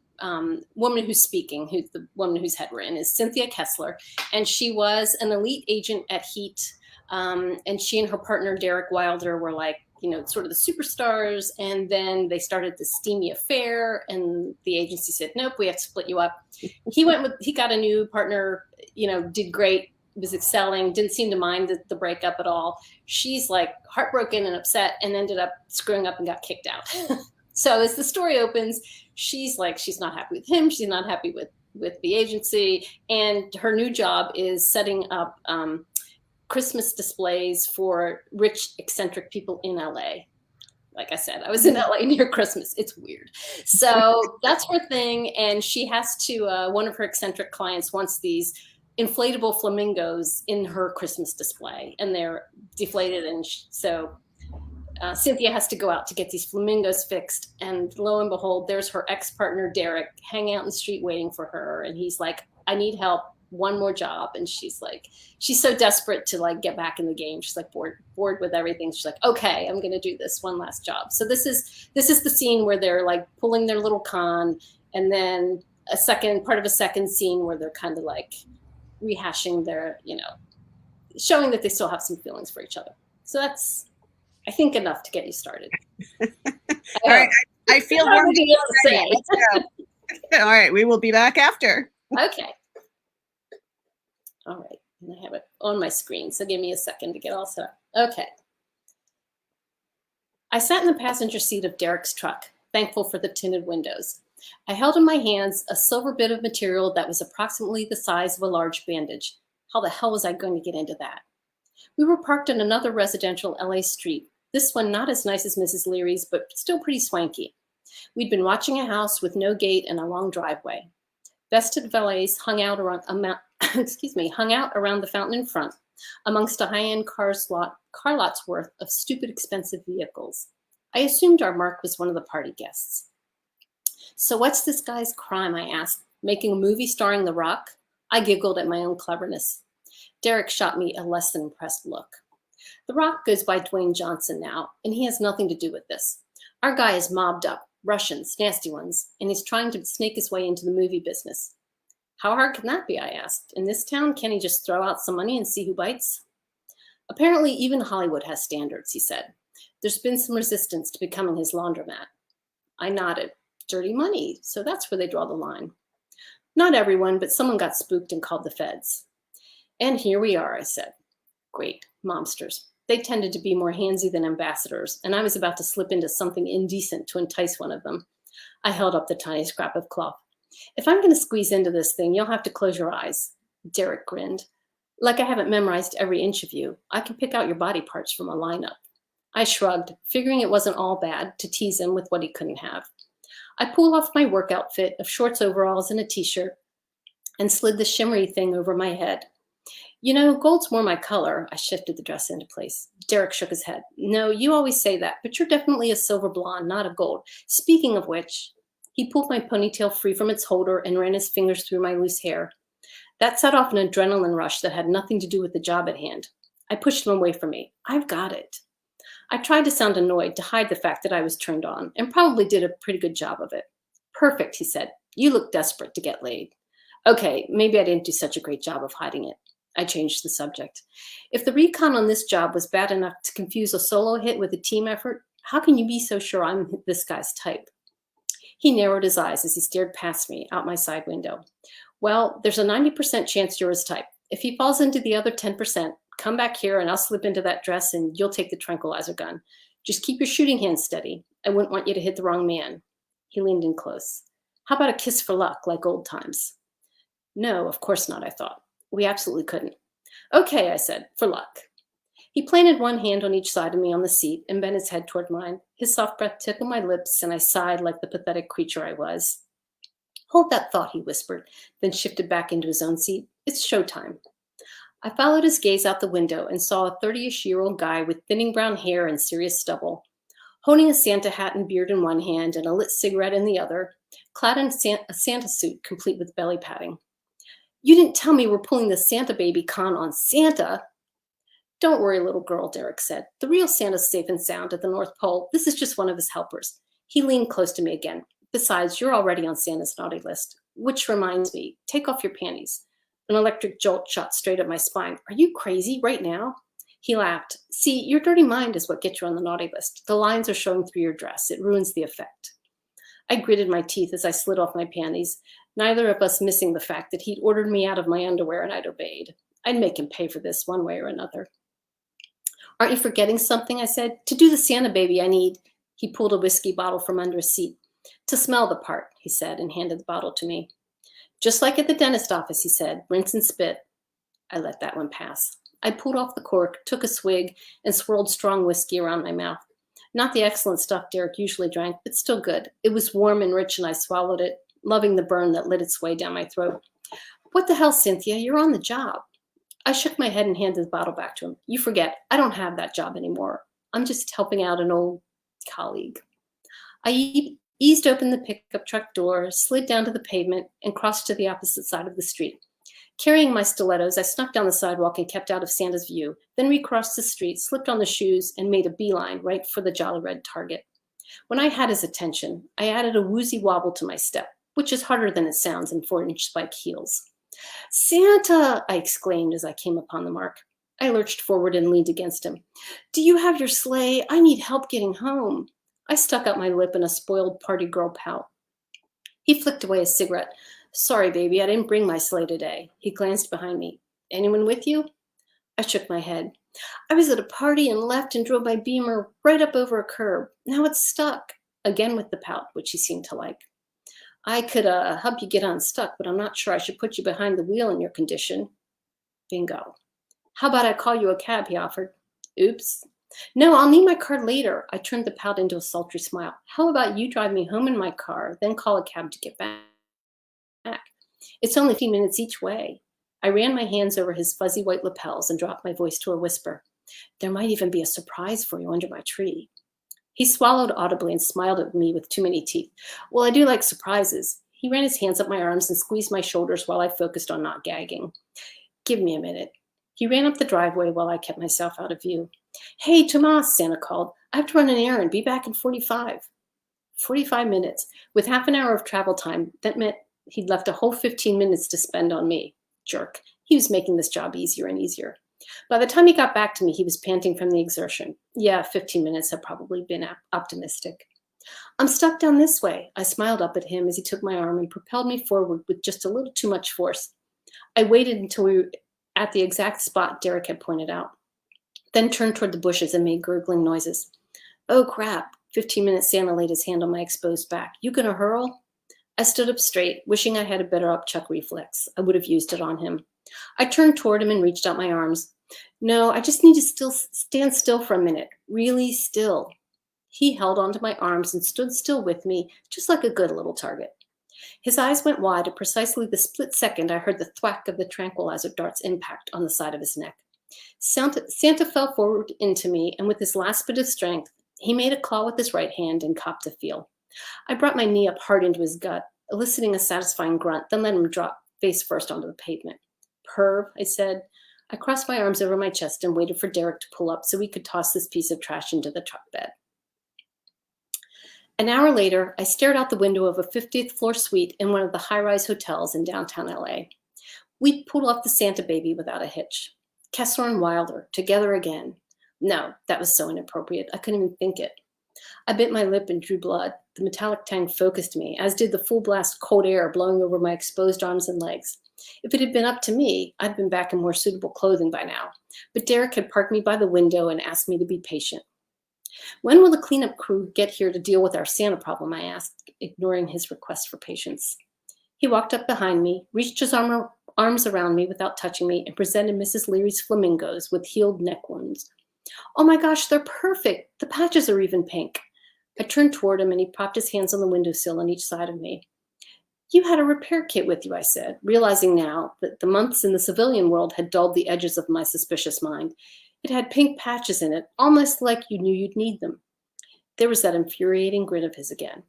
woman who's speaking, the woman whose head we're in, is Cynthia Kessler. And she was an elite agent at Heat. And she and her partner, Derek Wilder, were like, you know, sort of the superstars. And then they started this steamy affair, and the agency said, nope, we have to split you up. He got a new partner, you know, did great, was excelling, didn't seem to mind the breakup at all. She's like heartbroken and upset, and ended up screwing up and got kicked out. So as the story opens, she's like, she's not happy with him. She's not happy with the agency. And her new job is setting up Christmas displays for rich, eccentric people in LA. Like I said, I was in LA near Christmas. It's weird. So that's her thing. And she has to, one of her eccentric clients wants these inflatable flamingos in her Christmas display, and they're deflated. And so Cynthia has to go out to get these flamingos fixed. And lo and behold, there's her ex-partner, Derek, hanging out in the street waiting for her. And he's like, I need help. One more job. And she's so desperate to like get back in the game. She's like bored with everything. She's like, okay, I'm going to do this one last job. So this is the scene where they're like pulling their little con, and then part of a second scene where they're kind of like rehashing their, you know, showing that they still have some feelings for each other. So that's, I think, enough to get you started. All right. I feel more to say. All right. We will be back after. Okay. All right, and I have it on my screen, so give me a second to get all set up. Okay. I sat in the passenger seat of Derek's truck, thankful for the tinted windows. I held in my hands a silver bit of material that was approximately the size of a large bandage. How the hell was I going to get into that? We were parked on another residential LA street, this one not as nice as Mrs. Leary's, but still pretty swanky. We'd been watching a house with no gate and a long driveway. Vested valets hung out around hung out around the fountain in front, amongst a high-end car lot's worth of stupid expensive vehicles. I assumed our Mark was one of the party guests. So what's this guy's crime, I asked, making a movie starring The Rock? I giggled at my own cleverness. Derek shot me a less than impressed look. The Rock goes by Dwayne Johnson now, and he has nothing to do with this. Our guy is mobbed up, Russians, nasty ones, and he's trying to snake his way into the movie business. How hard can that be, I asked. In this town, can he just throw out some money and see who bites? Apparently, even Hollywood has standards, he said. There's been some resistance to becoming his laundromat. I nodded. Dirty money, so that's where they draw the line. Not everyone, but someone got spooked and called the feds. And here we are, I said. Great, momsters. They tended to be more handsy than ambassadors, and I was about to slip into something indecent to entice one of them. I held up the tiny scrap of cloth. If I'm going to squeeze into this thing, you'll have to close your eyes. Derek grinned. Like I haven't memorized every inch of you. I can pick out your body parts from a lineup. I shrugged, figuring it wasn't all bad to tease him with what he couldn't have. I pulled off my work outfit of shorts, overalls, and a t-shirt and slid the shimmery thing over my head. You know, gold's more my color. I shifted the dress into place. Derek shook his head. No, you always say that, but you're definitely a silver blonde, not a gold. Speaking of which, he pulled my ponytail free from its holder and ran his fingers through my loose hair. That set off an adrenaline rush that had nothing to do with the job at hand. I pushed him away from me. I've got it. I tried to sound annoyed to hide the fact that I was turned on, and probably did a pretty good job of it. Perfect, he said. You look desperate to get laid. Okay, maybe I didn't do such a great job of hiding it. I changed the subject. If the recon on this job was bad enough to confuse a solo hit with a team effort, how can you be so sure I'm this guy's type? He narrowed his eyes as he stared past me out my side window. Well, there's a 90% chance you're his type. If he falls into the other 10%, come back here and I'll slip into that dress and you'll take the tranquilizer gun. Just keep your shooting hand steady. I wouldn't want you to hit the wrong man. He leaned in close. How about a kiss for luck, like old times? No, of course not, I thought. We absolutely couldn't. Okay, I said, for luck. He planted one hand on each side of me on the seat and bent his head toward mine. His soft breath tickled my lips, and I sighed like the pathetic creature I was. Hold that thought, he whispered, then shifted back into his own seat. It's showtime. I followed his gaze out the window and saw a 30-ish-year-old guy with thinning brown hair and serious stubble, holding a Santa hat and beard in one hand and a lit cigarette in the other, clad in a Santa suit complete with belly padding. You didn't tell me we're pulling the Santa baby con on Santa. Don't worry, little girl, Derek said. The real Santa's safe and sound at the North Pole. This is just one of his helpers. He leaned close to me again. Besides, you're already on Santa's naughty list. Which reminds me, take off your panties. An electric jolt shot straight up my spine. Are you crazy right now? He laughed. See, your dirty mind is what gets you on the naughty list. The lines are showing through your dress. It ruins the effect. I gritted my teeth as I slid off my panties, neither of us missing the fact that he'd ordered me out of my underwear and I'd obeyed. I'd make him pay for this one way or another. Aren't you forgetting something? I said. To do the Santa baby, I need... He pulled a whiskey bottle from under his seat. To smell the part, he said, and handed the bottle to me. Just like at the dentist office, he said, rinse and spit. I let that one pass. I pulled off the cork, took a swig, and swirled strong whiskey around my mouth. Not the excellent stuff Derek usually drank, but still good. It was warm and rich, and I swallowed it, loving the burn that lit its way down my throat. What the hell, Cynthia? You're on the job. I shook my head and handed the bottle back to him. You forget, I don't have that job anymore. I'm just helping out an old colleague. I eased open the pickup truck door, slid down to the pavement, and crossed to the opposite side of the street. Carrying my stilettos, I snuck down the sidewalk and kept out of Santa's view, then recrossed the street, slipped on the shoes, and made a beeline right for the jolly red target. When I had his attention, I added a woozy wobble to my step, which is harder than it sounds in 4-inch spike heels. Santa! I exclaimed as I came upon the mark. I lurched forward and leaned against him. Do you have your sleigh? I need help getting home. I stuck out my lip in a spoiled party girl pout. He flicked away his cigarette. Sorry, baby, I didn't bring my sleigh today. He glanced behind me. Anyone with you? I shook my head. I was at a party and left and drove my Beamer right up over a curb. Now it's stuck. Again with the pout, which he seemed to like. I could help you get unstuck, but I'm not sure I should put you behind the wheel in your condition. Bingo. How about I call you a cab, he offered. Oops. No, I'll need my car later. I turned the pout into a sultry smile. How about you drive me home in my car, then call a cab to get back? It's only a few minutes each way. I ran my hands over his fuzzy white lapels and dropped my voice to a whisper. There might even be a surprise for you under my tree. He swallowed audibly and smiled at me with too many teeth. Well, I do like surprises. He ran his hands up my arms and squeezed my shoulders while I focused on not gagging. Give me a minute. He ran up the driveway while I kept myself out of view. Hey, Tomas, Santa called. I have to run an errand. Be back in 45. 45 minutes. With half an hour of travel time, that meant he'd left a whole 15 minutes to spend on me. Jerk. He was making this job easier and easier. By the time he got back to me, he was panting from the exertion. Yeah, 15 minutes had probably been optimistic. I'm stuck down this way. I smiled up at him as he took my arm and propelled me forward with just a little too much force. I waited until we were at the exact spot Derek had pointed out, then turned toward the bushes and made gurgling noises. Oh, crap. 15-minute Santa laid his hand on my exposed back. You gonna hurl? I stood up straight, wishing I had a better upchuck reflex. I would have used it on him. I turned toward him and reached out my arms. No, I just need to stand still for a minute. Really still. He held onto my arms and stood still with me, just like a good little target. His eyes went wide at precisely the split second I heard the thwack of the tranquilizer dart's impact on the side of his neck. Santa fell forward into me, and with his last bit of strength, he made a claw with his right hand and copped a feel. I brought my knee up hard into his gut, eliciting a satisfying grunt, then let him drop face first onto the pavement. Perv, I said. I crossed my arms over my chest and waited for Derek to pull up so we could toss this piece of trash into the truck bed. An hour later, I stared out the window of a 50th floor suite in one of the high-rise hotels in downtown LA. We'd pulled off the Santa baby without a hitch. Kessler and Wilder, together again. No, that was so inappropriate. I couldn't even think it. I bit my lip and drew blood. The metallic tang focused me, as did the full blast cold air blowing over my exposed arms and legs. If it had been up to me, I'd been back in more suitable clothing by now. But Derek had parked me by the window and asked me to be patient. When will the cleanup crew get here to deal with our Santa problem? I asked, ignoring his request for patience. He walked up behind me, reached his arms around me without touching me, and presented Mrs. Leary's flamingos with healed neck wounds. Oh my gosh, they're perfect. The patches are even pink. I turned toward him and he propped his hands on the windowsill on each side of me. You had a repair kit with you, I said, realizing now that the months in the civilian world had dulled the edges of my suspicious mind. It had pink patches in it, almost like you knew you'd need them. There was that infuriating grin of his again.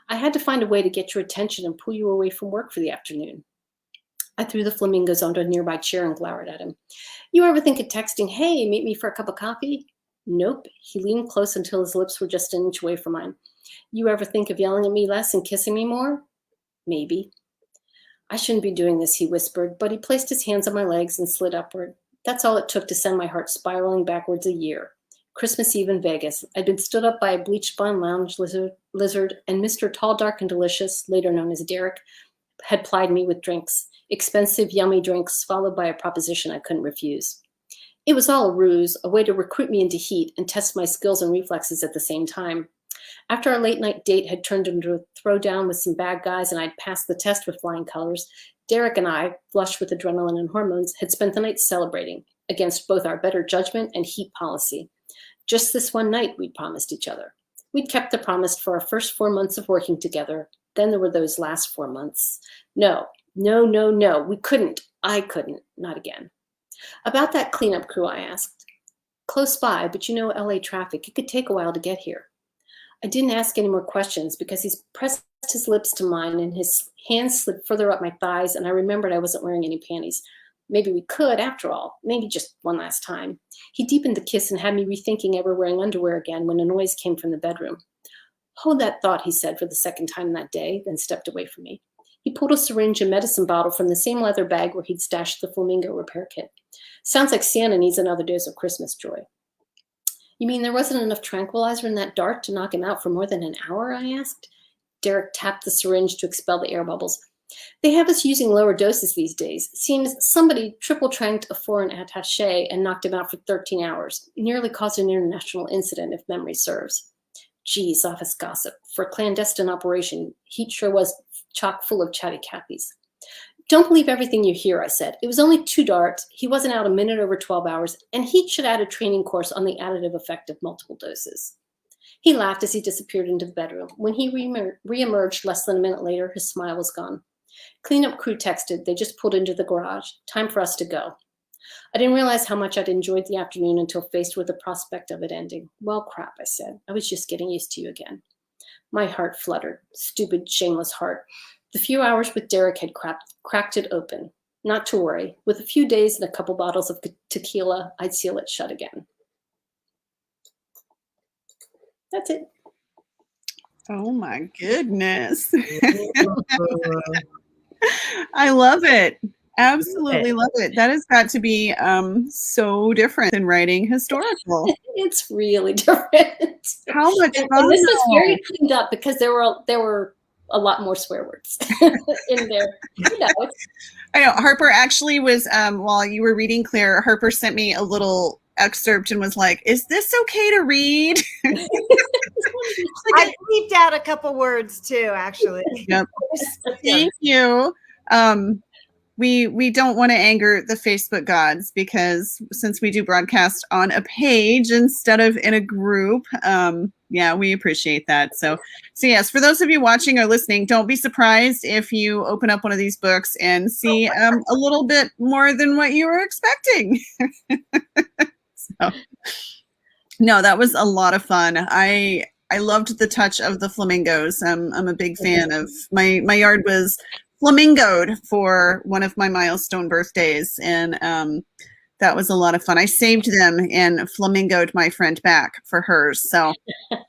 I had to find a way to get your attention and pull you away from work for the afternoon. I threw the flamingos onto a nearby chair and glowered at him. You ever think of texting, hey, meet me for a cup of coffee? Nope. He leaned close until his lips were just an inch away from mine. You ever think of yelling at me less and kissing me more? Maybe. I shouldn't be doing this, he whispered, but he placed his hands on my legs and slid upward. That's all it took to send my heart spiraling backwards a year. Christmas Eve in Vegas. I'd been stood up by a bleached blonde lounge lizard, and Mr. Tall, Dark, and Delicious, later known as Derek, had plied me with drinks. Expensive, yummy drinks, followed by a proposition I couldn't refuse. It was all a ruse, a way to recruit me into heat and test my skills and reflexes at the same time. After our late-night date had turned into a throwdown with some bad guys and I'd passed the test with flying colors, Derek and I, flushed with adrenaline and hormones, had spent the night celebrating against both our better judgment and heat policy. Just this one night, we'd promised each other. We'd kept the promise for our first 4 months of working together. Then there were those last 4 months. No, we couldn't. I couldn't. Not again. About that cleanup crew, I asked. Close by, but you know LA traffic. It could take a while to get here. I didn't ask any more questions because he pressed his lips to mine and his hands slid further up my thighs, and I remembered I wasn't wearing any panties. Maybe we could, after all. Maybe just one last time. He deepened the kiss and had me rethinking ever wearing underwear again when a noise came from the bedroom. Hold that thought, he said for the second time that day, then stepped away from me. He pulled a syringe and medicine bottle from the same leather bag where he'd stashed the flamingo repair kit. Sounds like Santa needs another dose of Christmas joy. You mean there wasn't enough tranquilizer in that dart to knock him out for more than an hour? I asked. Derek tapped the syringe to expel the air bubbles. They have us using lower doses these days. Seems somebody triple-tranked a foreign attaché and knocked him out for 13 hours. Nearly caused an international incident, if memory serves. Geez, office gossip. For a clandestine operation, heat sure was chock full of chatty Cathy's. Don't believe everything you hear, I said. It was only 2 darts. He wasn't out a minute over 12 hours, and heat should add a training course on the additive effect of multiple doses. He laughed as he disappeared into the bedroom. When he reemerged less than a minute later, his smile was gone. Cleanup crew texted. They just pulled into the garage. Time for us to go. I didn't realize how much I'd enjoyed the afternoon until faced with the prospect of it ending. Well, crap, I said. I was just getting used to you again. My heart fluttered. Stupid, shameless heart. The few hours with Derek had cracked it open. Not to worry. With a few days and a couple bottles of tequila, I'd seal it shut again. That's it. Oh my goodness. I love it. Absolutely love it. That has got to be so different than writing historical. It's really different. How much fun! And this is very cleaned up because there were a lot more swear words in there. You know, I know Harper actually was while you were reading, Claire, Harper sent me a little excerpt and was like, "Is this okay to read?" I bleeped out a couple words too, actually. Yep. Thank you. We don't want to anger the Facebook gods because since we do broadcast on a page instead of in a group, yeah, we appreciate that. So yes, for those of you watching or listening, don't be surprised if you open up one of these books and see a little bit more than what you were expecting. So, no, that was a lot of fun. I loved the touch of the flamingos. I'm a big fan of my yard was flamingoed for one of my milestone birthdays, and that was a lot of fun. I saved them and flamingoed my friend back for hers. So,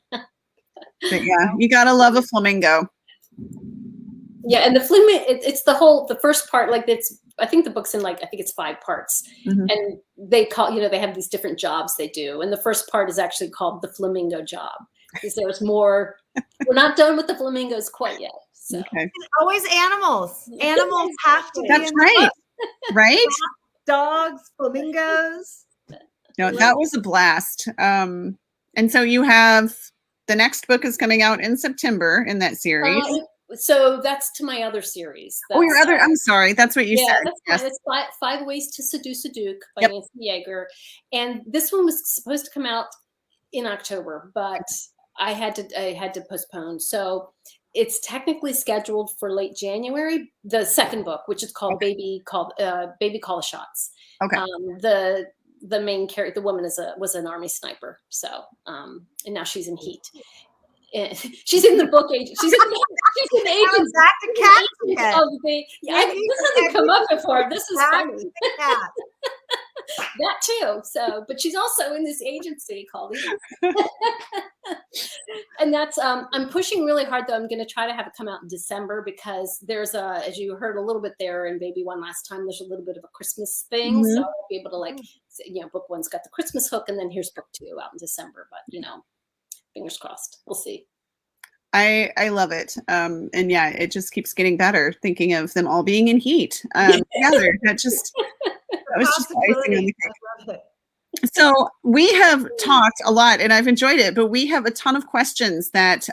but yeah, you gotta love a flamingo. Yeah, and the flamingo, it's the first part. Like I think the book's in I think it's 5 parts, and they they have these different jobs they do, and the first part is actually called the flamingo job because there's more. We're not done with the flamingos quite yet. So. Okay. Always animals. Animals have to be That's right. Right? Dogs, flamingos. No, that was a blast. And so you have the next book is coming out in September in that series. So that's to my other series. That's, your other, I'm sorry. That's what you said. That's yes. It's five Ways to Seduce a Duke by Nancy Yeager. And this one was supposed to come out in October, but I had to postpone. So it's technically scheduled for late January, the second book, which is called Baby Call the Shots. Okay. The main character, the woman was an Army sniper. So and now she's in Heat. She's in the book agent. She's in the agent. Back to cat. This hasn't come up before. This is funny. That too. So, but she's also in this agency called and that's I'm pushing really hard though. I'm going to try to have it come out in December because there's as you heard a little bit there in Baby One last time, there's a little bit of a Christmas thing. So I'll be able to book one's got the Christmas hook and then here's book 2 out in December. But fingers crossed. We'll see. I love it. And yeah, it just keeps getting better thinking of them all being in Heat together. That was just icing on the cake. So we have talked a lot and I've enjoyed it, but we have a ton of questions that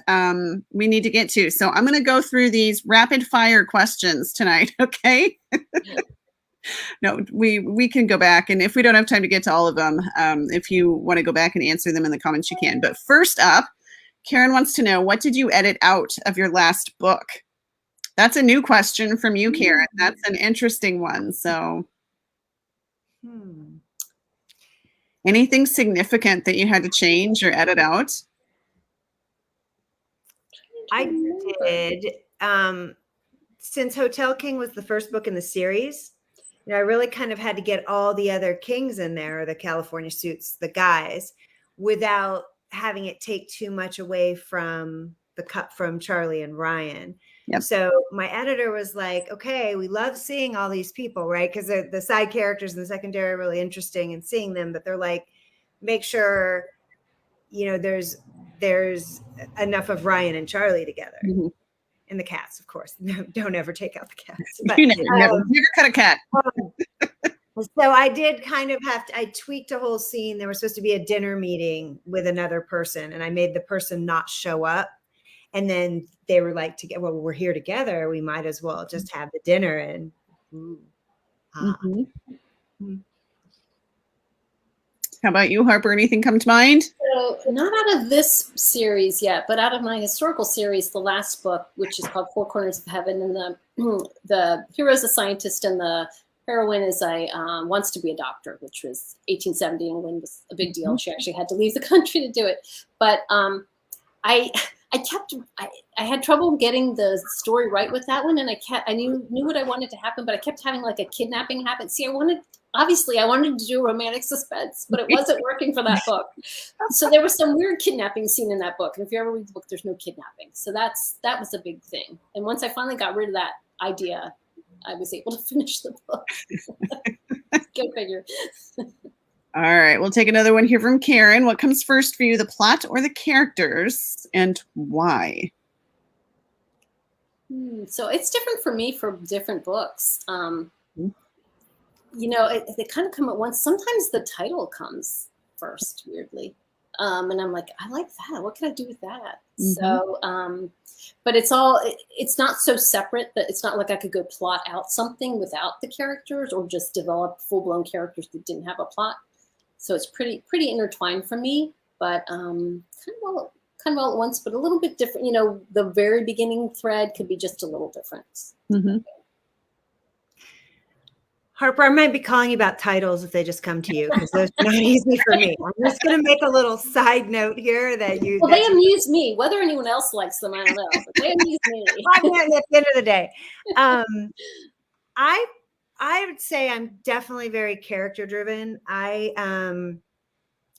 we need to get to. So I'm going to go through these rapid fire questions tonight. Okay. No, we can go back. And if we don't have time to get to all of them, if you want to go back and answer them in the comments, you can. But first up, Karen wants to know, what did you edit out of your last book? That's a new question from you, Karen. That's an interesting one. So anything significant that you had to change or edit out? I did. Since Hotel King was the first book in the series, I really kind of had to get all the other kings in there, the California suits, the guys, without having it take too much away from the cut from Charlie and Ryan. Yep. So my editor was like, okay, we love seeing all these people, right? Because the side characters and the secondary are really interesting and seeing them, but they're like, make sure, there's enough of Ryan and Charlie together. And the cats, of course. No, don't ever take out the cats. But, never cut a cat. So I did kind of I tweaked a whole scene. There was supposed to be a dinner meeting with another person, and I made the person not show up. And then they were like, well, we're here together. We might as well just have the dinner. And How about you, Harper? Anything come to mind? So not out of this series yet, but out of my historical series, the last book, which is called Four Corners of Heaven, and the hero's a scientist and the heroine is wants to be a doctor, which was 1870 England, was a big deal. She actually had to leave the country to do it. But I had trouble getting the story right with that one, and I knew what I wanted to happen, but I kept having like a kidnapping happen. See, I wanted to do romantic suspense, but it wasn't working for that book. So there was some weird kidnapping scene in that book, and if you ever read the book, there's no kidnapping. So that was a big thing. And once I finally got rid of that idea, I was able to finish the book. Go figure. All right, we'll take another one here from Karen. What comes first for you, the plot or the characters, and why? So it's different for me for different books. You know, they kind of come at once. Sometimes the title comes first, weirdly. And I'm like, I like that. What can I do with that? So, but it's not so separate that it's not like I could go plot out something without the characters or just develop full-blown characters that didn't have a plot. So it's pretty intertwined for me, but kind of all at once, but a little bit different. You know, the very beginning thread could be just a little different. Harper, I might be calling you about titles if they just come to you, because those are not easy for me. I'm just going to make a little side note here that you. Well, they amuse me. Whether anyone else likes them, I don't know. But they amuse me. At the end of the day, I would say I'm definitely very character driven. And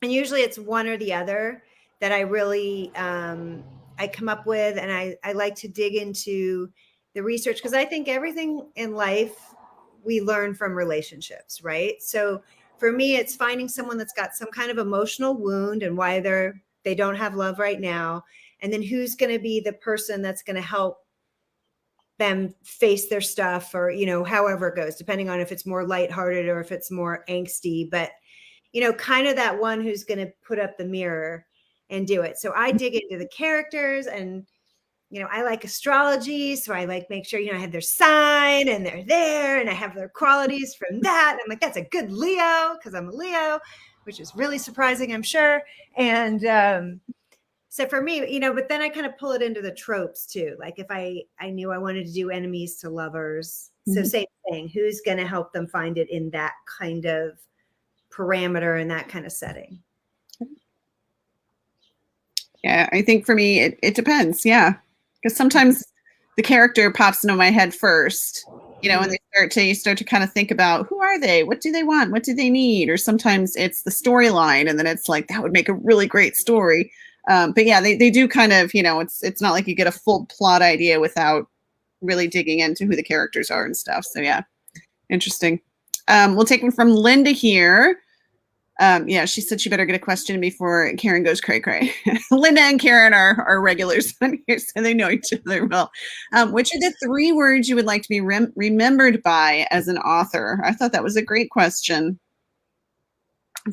usually it's one or the other that I really I come up with, and I like to dig into the research, because I think everything in life we learn from relationships, right? So for me, it's finding someone that's got some kind of emotional wound and why they don't have love right now. And then who's going to be the person that's going to help them face their stuff, or, you know, however it goes, depending on if it's more lighthearted or if it's more angsty, but, you know, kind of that one who's going to put up the mirror and do it. So I dig into the characters, and, you know, I like astrology. So I like make sure, you know, I have their sign and they're there and I have their qualities from that. I'm like, that's a good Leo, because I'm a Leo, which is really surprising, I'm sure. And so for me, you know, but then I kind of pull it into the tropes too. Like if I knew I wanted to do enemies to lovers. So same thing, who's going to help them find it in that kind of parameter and that kind of setting. Yeah, I think for me, it depends. Yeah. Because sometimes the character pops into my head first, you know, and you start to kind of think about, who are they? What do they want? What do they need? Or sometimes it's the storyline, and then it's like, that would make a really great story. But yeah, they do kind of, you know, it's not like you get a full plot idea without really digging into who the characters are and stuff. So yeah, interesting. We'll take one from Linda here. Yeah, she said she better get a question before Karen goes cray cray. Linda and Karen are regulars on here, so they know each other well. Which are the 3 words you would like to be remembered by as an author? I thought that was a great question.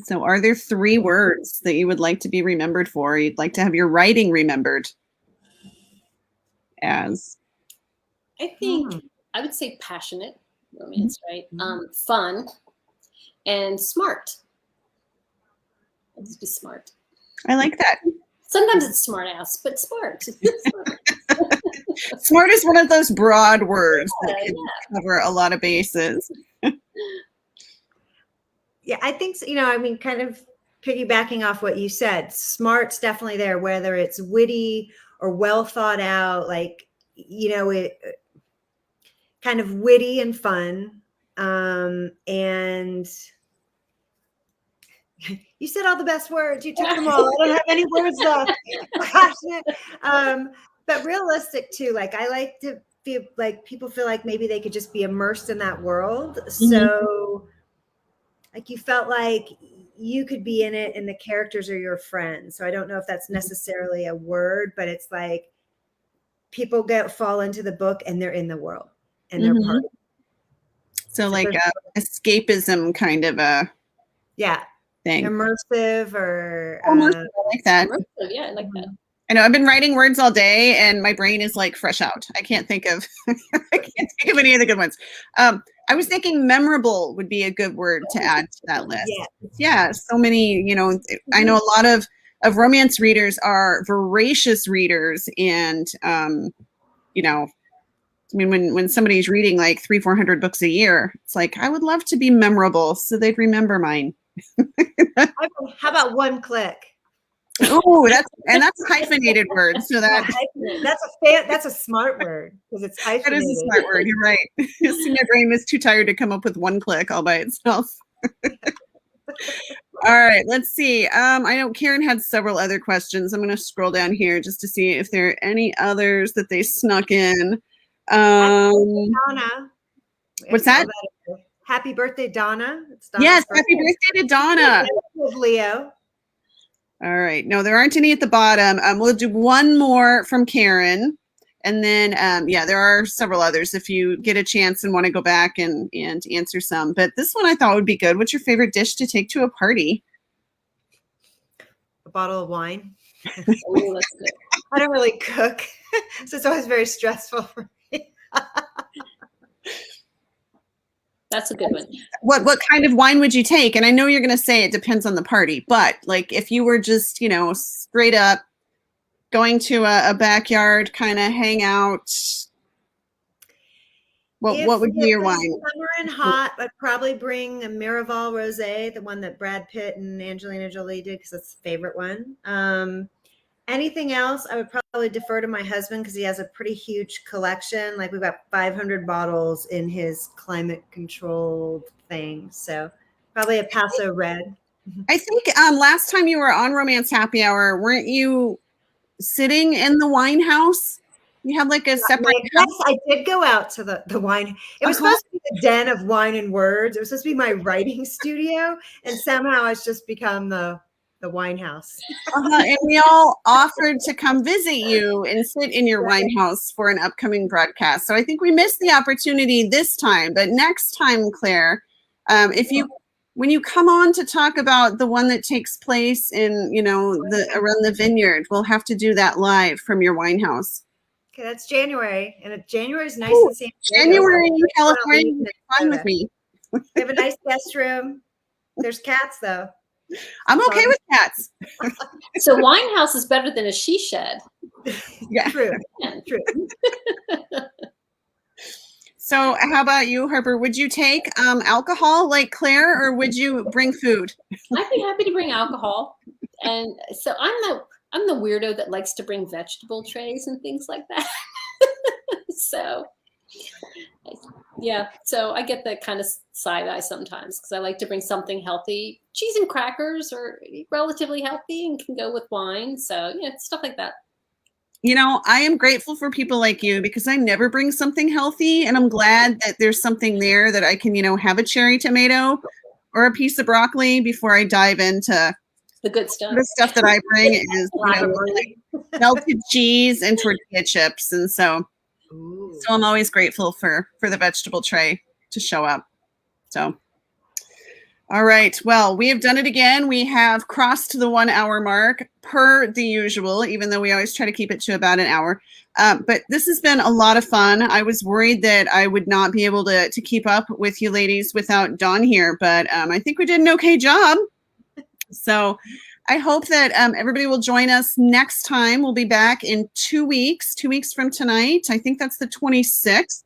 So are there 3 words that you would like to be remembered for? You'd like to have your writing remembered as? I think I would say passionate romance, right? Fun and smart. Let's be smart. I like that. Sometimes it's smart ass, but smart. Smart is one of those broad words that can cover a lot of bases. Yeah, I think so, you know, I mean, kind of piggybacking off what you said, smart's definitely there, whether it's witty or well thought out, like, you know, it kind of witty and fun. And you said all the best words. You took them all. I don't have any words left. Passionate. But realistic too. Like I like to feel like people feel like maybe they could just be immersed in that world. So like you felt like you could be in it and the characters are your friends. So I don't know if that's necessarily a word, but it's like people fall into the book and they're in the world and they're part of it. So like escapism kind of a thing. Immersive or almost, I like that. Yeah, I like that. I know I've been writing words all day and my brain is like fresh out. I can't think of any of the good ones. I was thinking memorable would be a good word to add to that list. Yeah, so many, you know, I know a lot of of romance readers are voracious readers, and you know, I mean, when somebody's reading like 300-400 books a year, it's like, I would love to be memorable so they'd remember mine. How about one click? Oh, that's a hyphenated word. So that's a smart word because it's hyphenated. That is a smart word. You're right. See, my brain is too tired to come up with one click all by itself. All right, let's see. I know Karen had several other questions. I'm going to scroll down here just to see if there are any others that they snuck in. Donna. What's that? Happy birthday, Donna. It's yes, happy birthday to Donna. Leo. All right. No, there aren't any at the bottom. We'll do one more from Karen. And then, yeah, there are several others if you get a chance and want to go back and answer some. But this one I thought would be good. What's your favorite dish to take to a party? A bottle of wine. Oh, that's good. I don't really cook, so it's always very stressful for me. That's a good one. What kind of wine would you take? And I know you're going to say it depends on the party, but like if you were just, you know, straight up going to a backyard kind of hangout, what would be your wine? Summer and hot, I'd probably bring a Miraval Rosé, the one that Brad Pitt and Angelina Jolie did, because that's the favorite one. Anything else, I would probably defer to my husband because he has a pretty huge collection. Like we've got 500 bottles in his climate controlled thing. So probably a Paso Red. I think last time you were on Romance Happy Hour, weren't you sitting in the wine house? You had like a separate Yes, I did go out to the wine. It was supposed to be the den of wine and words. It was supposed to be my writing studio. And somehow it's just become the wine house. And we all offered to come visit you and sit in your wine house for an upcoming broadcast. So I think we missed the opportunity this time, but next time, Claire, when you come on to talk about the one that takes place in, you know, around the vineyard, we'll have to do that live from your wine house. Okay, that's January, and January is nice and San Diego. January in California is fine with me. We have a nice guest room. There's cats though. I'm okay with cats. So wine house is better than a she shed. Yeah, true. True. So how about you, Harper? Would you take alcohol like Claire, or would you bring food? I'd be happy to bring alcohol. And so I'm the weirdo that likes to bring vegetable trays and things like that. So yeah, so I get that kind of side eye sometimes because I like to bring something healthy. Cheese and crackers are relatively healthy and can go with wine. So yeah, stuff like that. You know, I am grateful for people like you because I never bring something healthy, and I'm glad that there's something there that I can, you know, have a cherry tomato or a piece of broccoli before I dive into the good stuff. The stuff that I bring is, you know, like melted cheese and tortilla chips, and so I'm always grateful for the vegetable tray to show up. So, all right. Well, we have done it again. We have crossed the 1 hour mark per the usual, even though we always try to keep it to about an hour. But this has been a lot of fun. I was worried that I would not be able to keep up with you ladies without Dawn here, but I think we did an okay job. So I hope that everybody will join us next time. We'll be back in 2 weeks from tonight. I think that's the 26th.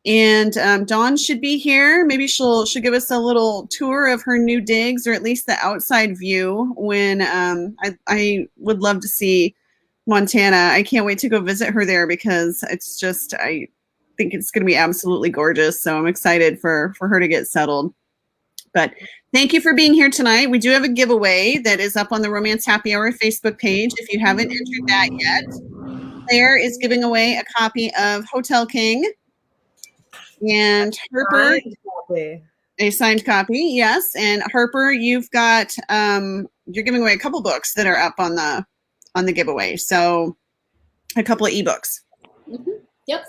And Dawn should be here. Maybe she'll give us a little tour of her new digs, or at least the outside view, when I would love to see Montana. I can't wait to go visit her there because it's just, I think it's going to be absolutely gorgeous. So I'm excited for her to get settled. But thank you for being here tonight. We do have a giveaway that is up on the Romance Happy Hour Facebook page if you haven't entered that yet. Claire is giving away a copy of Hotel King. And Harper, a signed copy, yes. And Harper, you've got you're giving away a couple books that are up on the giveaway. So a couple of ebooks. Mm-hmm. Yep.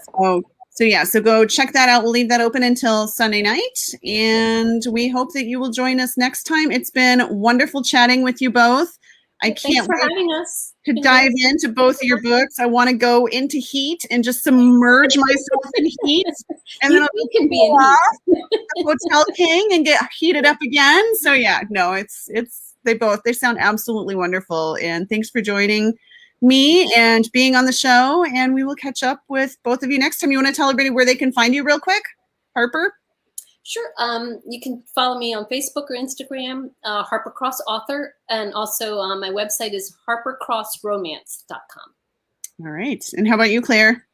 So yeah, so go check that out. We'll leave that open until Sunday night, and we hope that you will join us next time. It's been wonderful chatting with you both. I can't wait to dive into both of your books. I want to go into heat and just submerge myself in heat, and then you can be in heat. Hotel King and get heated up again. So yeah, no, it's They sound absolutely wonderful. And thanks for joining me and being on the show. And we will catch up with both of you next time. You want to tell everybody where they can find you real quick, Harper? Sure. You can follow me on Facebook or Instagram, Harper Cross Author. And also my website is harpercrossromance.com. All right. And how about you, Claire?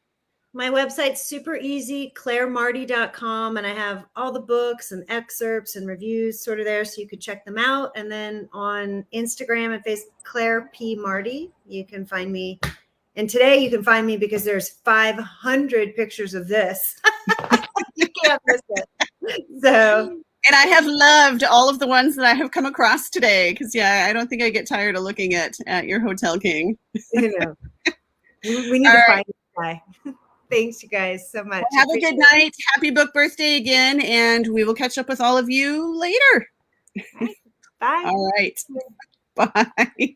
My website's super easy, clairemarti.com, and I have all the books and excerpts and reviews sort of there, so you could check them out. And then on Instagram and Facebook, Claire P. Marti, you can find me. And today you can find me because there's 500 pictures of this. You can't miss it. So. And I have loved all of the ones that I have come across today because, I don't think I get tired of looking at your Hotel King. You know, we need to find this guy. Thanks, you guys, so much. Well, have a good night. Happy book birthday again, and we will catch up with all of you later. Bye. All right. Bye.